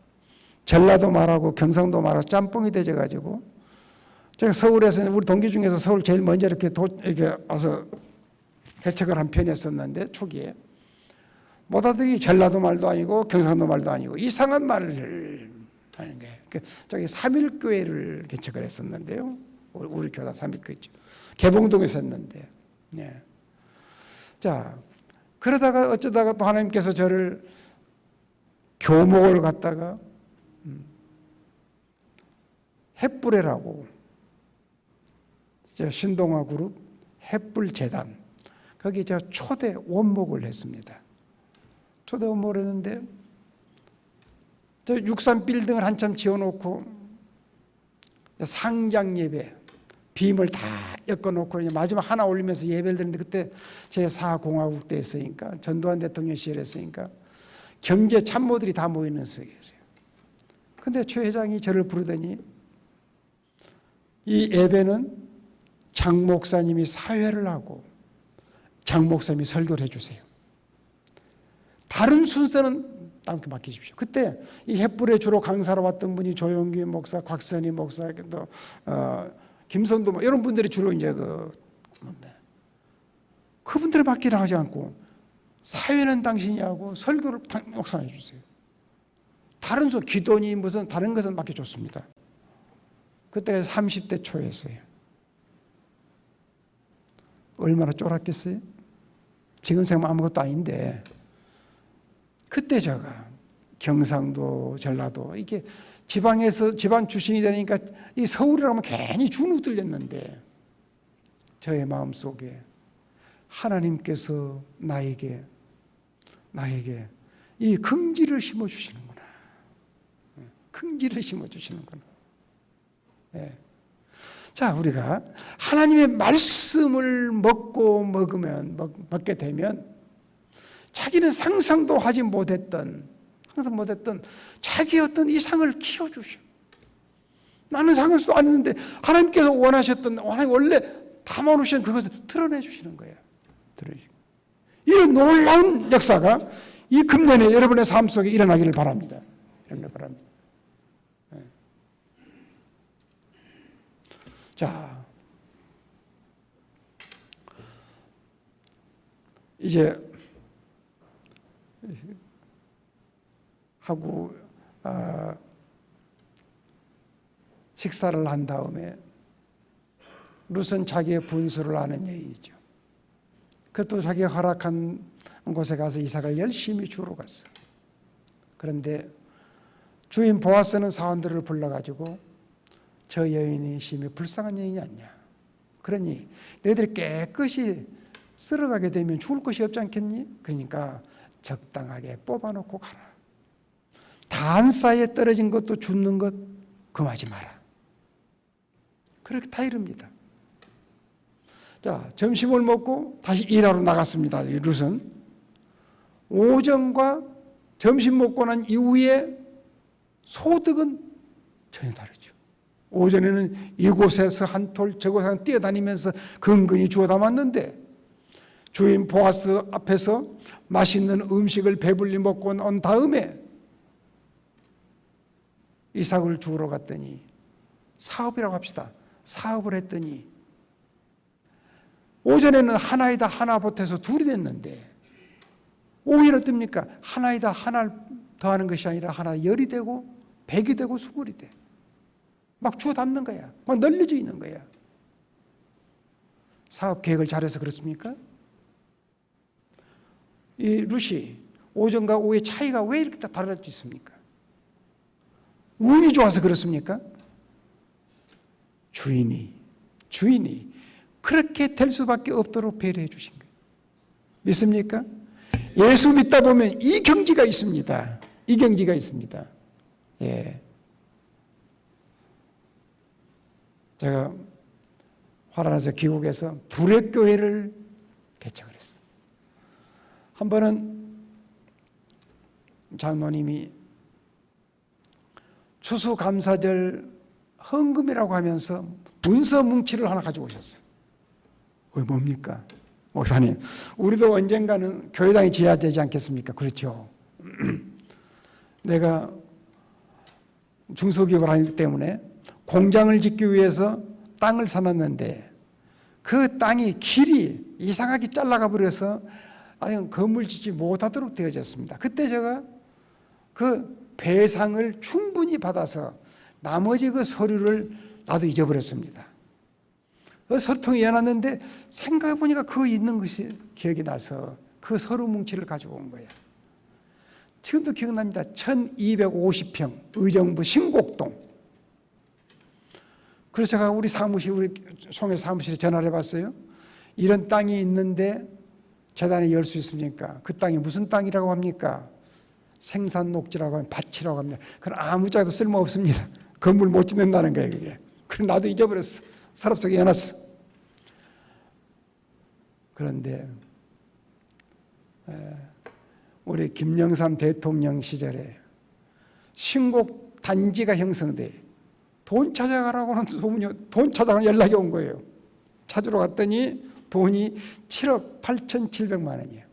전라도 말하고 경상도 말하고 짬뽕이 되져가지고 제가 서울에서 우리 동기 중에서 서울 제일 먼저 이렇게 와서 개척을 한 편이었었는데 초기에 모다들이 전라도 말도 아니고 경상도 말도 아니고 이상한 말을 하는 거예요. 저기 삼일교회를 개척을 했었는데요. 우리 교단 삼일교회죠. 개봉동에서 했는데. 네. 자, 그러다가 어쩌다가 또 하나님께서 저를 교목을 갖다가 햇불회라고 신동아 그룹 햇불재단 거기 제가 초대 원목을 했습니다. 초대 원목을 했는데 저 63 빌딩을 한참 지어놓고 상장 예배 빔을 다 엮어놓고 마지막 하나 올리면서 예배를 드렸는데 그때 제4공화국 때 했으니까 전두환 대통령 시절에 했으니까 경제 참모들이 다 모이는 속이었어요. 근데 최 회장이 저를 부르더니 이 예배는 장 목사님이 사회를 하고 장 목사님이 설교를 해주세요. 다른 순서는 남께 맡기십시오. 그때 이 햇불에 주로 강사로 왔던 분이 조용기 목사, 곽선희 목사, 또 김선도 뭐 이런 분들이 주로 이제 그분들을 맡기라 하지 않고 사회는 당신이 하고 설교를 목사님 해주세요. 다른 기도니 무슨 다른 것은 맡겨줬습니다. 그때가 30대 초였어요. 얼마나 쫄았겠어요? 지금 생각하면 아무것도 아닌데 그때 제가 경상도, 전라도 이게 지방에서 지방 출신이 되니까 이 서울이라면 괜히 주눅 들렸는데 저의 마음속에 하나님께서 나에게 이 긍지를 심어주시는구나. 긍지를 심어주시는구나. 예. 자, 우리가 하나님의 말씀을 먹게 되면 자기는 상상도 하지 못했던 자기의 어떤 이상을 키워주셔. 나는 상상도 안 했는데 하나님께서 원하셨던 하나님 원래 담아놓으신 그것을 드러내 주시는 거예요. 이런 놀라운 역사가 이 금년에 여러분의 삶 속에 일어나기를 바랍니다. 네. 자, 이제 하고 식사를 한 다음에 룻은 자기의 분수를 아는 여인이죠. 그것도 자기가 허락한 곳에 가서 이삭을 열심히 주러 갔어. 그런데 주인 보아스는 사원들을 불러가지고 저 여인이 심히 불쌍한 여인이 아니냐. 그러니 너희들이 깨끗이 쓸어가게 되면 죽을 것이 없지 않겠니? 그러니까 적당하게 뽑아놓고 가라. 단 사이에 떨어진 것도 죽는 것 금하지 마라. 그렇게 다 이릅니다. 자, 점심을 먹고 다시 일하러 나갔습니다. 룻은 오전과 점심 먹고 난 이후에 소득은 전혀 다르죠. 오전에는 이곳에서 한 톨 저곳에 뛰어다니면서 근근히 주워 담았는데 주인 보아스 앞에서 맛있는 음식을 배불리 먹고 온 다음에 이삭을 주우러 갔더니 사업이라고 합시다. 사업을 했더니 오전에는 하나이다 하나 보태서 둘이 됐는데 오후에는 어떻습니까? 하나이다 하나를 더하는 것이 아니라 하나 열이 되고 백이 되고 수굴이 돼. 막 주워 담는 거야. 막 널려져 있는 거야. 사업 계획을 잘해서 그렇습니까? 이 룻이 오전과 오후의 차이가 왜 이렇게 다를 수 있습니까? 운이 좋아서 그렇습니까? 주인이 그렇게 될 수밖에 없도록 배려해 주신 거예요. 믿습니까? 예수 믿다 보면 이 경지가 있습니다. 이 경지가 있습니다. 예. 제가 화란에서 귀국해서 두레교회를 개척을 했어요. 한 번은 장로님이 추수감사절 헌금이라고 하면서 문서 뭉치를 하나 가지고 오셨어요. 그게 뭡니까? 목사님, 우리도 언젠가는 교회당이 지어야 되지 않겠습니까? 그렇죠. 내가 중소기업을 하기 때문에 공장을 짓기 위해서 땅을 사놨는데 그 땅이 길이 이상하게 잘라가 버려서 아예 건물 짓지 못하도록 되어졌습니다. 그때 제가 그 배상을 충분히 받아서 나머지 그 서류를 나도 잊어버렸습니다. 그 서류통에 해놨는데 생각해보니까 그거 있는 것이 기억이 나서 그 서류 뭉치를 가지고 온 거예요. 지금도 기억납니다. 1250평 의정부 신곡동. 그래서 제가 우리 송해 사무실에 전화를 해봤어요. 이런 땅이 있는데 재단에 열 수 있습니까? 그 땅이 무슨 땅이라고 합니까? 생산녹지라고 하면 밭이라고 합니다. 그건 아무 자도 쓸모없습니다. 건물 못 짓는다는 거예요, 그게. 그래 나도 잊어버렸어. 서랍 속에 해놨어. 그런데 우리 김영삼 대통령 시절에 신곡 단지가 형성돼 돈 찾아가라고는 소문이, 돈 찾아가는 연락이 온 거예요. 찾으러 갔더니 돈이 7억 8,700만 원이에요.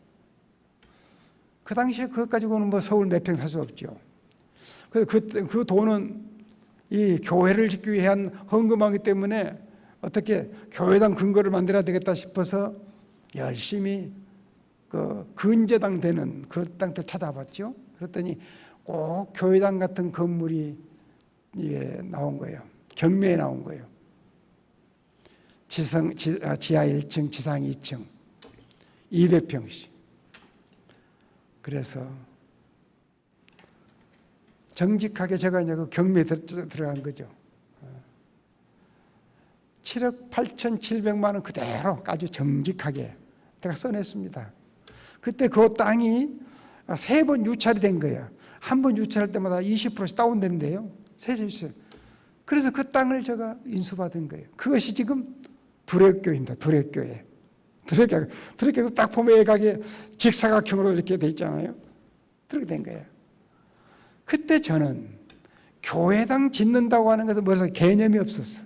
그 당시에 그것 가지고는 뭐 서울 몇 평 살 수 없죠. 그 돈은 이 교회를 짓기 위한 헌금하기 때문에 어떻게 교회당 근거를 만들어야 되겠다 싶어서 열심히 그 근저당 되는 그 땅들 찾아봤죠. 그랬더니 꼭 교회당 같은 건물이 나온 거예요. 경매에 나온 거예요. 지하 1층, 지상 2층, 200평씩. 그래서 정직하게 제가 이제 그 경매에 들어간 거죠. 7억 8,700만 원 그대로 아주 정직하게 내가 써냈습니다. 그때 그 땅이 3번 유찰이 된 거예요. 한 번 유찰할 때마다 20%씩 다운된대요. 세제주세요. 그래서 그 땅을 제가 인수받은 거예요. 그것이 지금 두레교입니다. 두레교회. 두레교회 딱 보면 외곽에 직사각형으로 이렇게 돼 있잖아요. 그렇게 된 거예요. 그때 저는 교회당 짓는다고 하는 것은 머릿속에 개념이 없었어.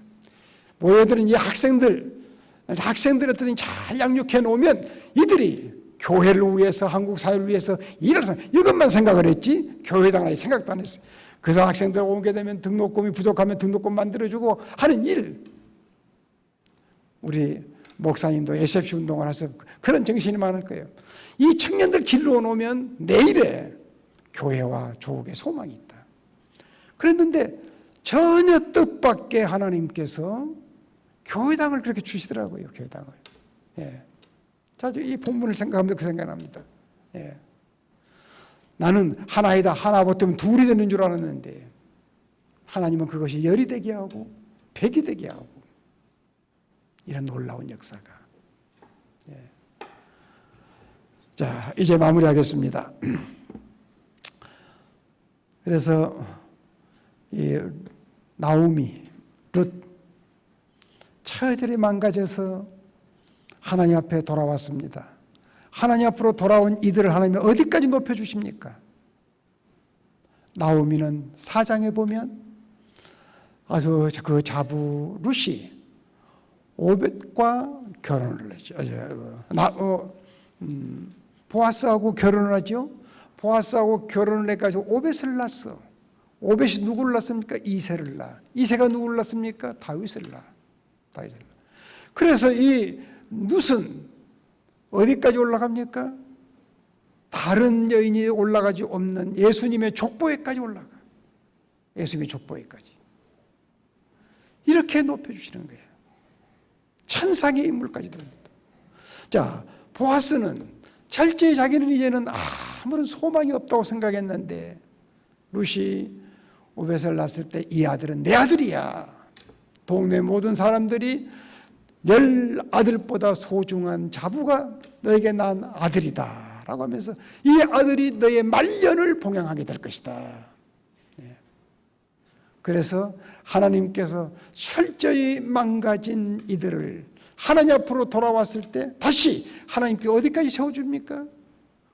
모여드는 이 학생들한테 잘 양육해 놓으면 이들이 교회를 위해서 한국 사회를 위해서 일할 수 이것만 생각을 했지 교회당은 생각도 안 했어요. 그래서 학생들 오게 되면 등록금이 부족하면 등록금 만들어주고 하는 일. 우리 목사님도 SFC 운동을 해서 그런 정신이 많을 거예요. 이 청년들 길러 놓으면 내일에 교회와 조국의 소망이 있다. 그랬는데 전혀 뜻밖의 하나님께서 교회당을 그렇게 주시더라고요. 교회당을. 예. 자, 이 본문을 생각하면 그 생각납니다. 예. 나는 하나이다. 하나 붙으면 둘이 되는 줄 알았는데 하나님은 그것이 열이 되게 하고 백이 되게 하고 이런 놀라운 역사가. 예. 자, 이제 마무리하겠습니다. 그래서 이 나오미, 룻 처절히 망가져서 하나님 앞에 돌아왔습니다. 하나님 앞으로 돌아온 이들을 하나님이 어디까지 높여주십니까? 나오미는 4장에 보면 아주 그 자부 룻이 오벳과 결혼을 했죠. 보아스하고 결혼을 하죠. 보아스하고 결혼을 해가지고 오벳을 낳았어. 오벳이 누구를 낳습니까? 이새를 낳아. 이새가 누구를 낳습니까? 다윗을 낳아. 그래서 이 룻은 어디까지 올라갑니까? 다른 여인이 올라가지 없는 예수님의 족보에까지 올라가. 예수님의 족보에까지. 이렇게 높여주시는 거예요. 천상의 인물까지 됩니다. 자, 보아스는 철저히 자기는 이제는 아무런 소망이 없다고 생각했는데 룻이 오벳을 낳았을 때 이 아들은 내 아들이야. 동네 모든 사람들이 10아들보다 소중한 자부가 너에게 난 아들이다 라고 하면서 이 아들이 너의 말년을 봉양하게 될 것이다. 그래서 하나님께서 철저히 망가진 이들을 하나님 앞으로 돌아왔을 때 다시 하나님께 어디까지 세워줍니까?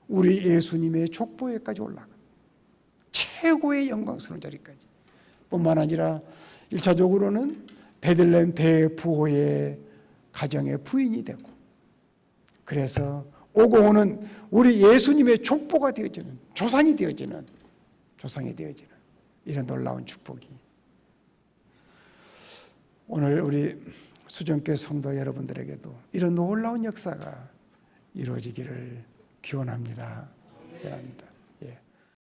우리 예수님의 족보에까지 올라가 최고의 영광스러운 자리까지. 뿐만 아니라 1차적으로는 베들레헴 대부호의 가정의 부인이 되고, 그래서 오고 오는 우리 예수님의 족보가 되어지는, 조상이 되어지는 이런 놀라운 축복이 오늘 우리 수정교회 성도 여러분들에게도 이런 놀라운 역사가 이루어지기를 기원합니다.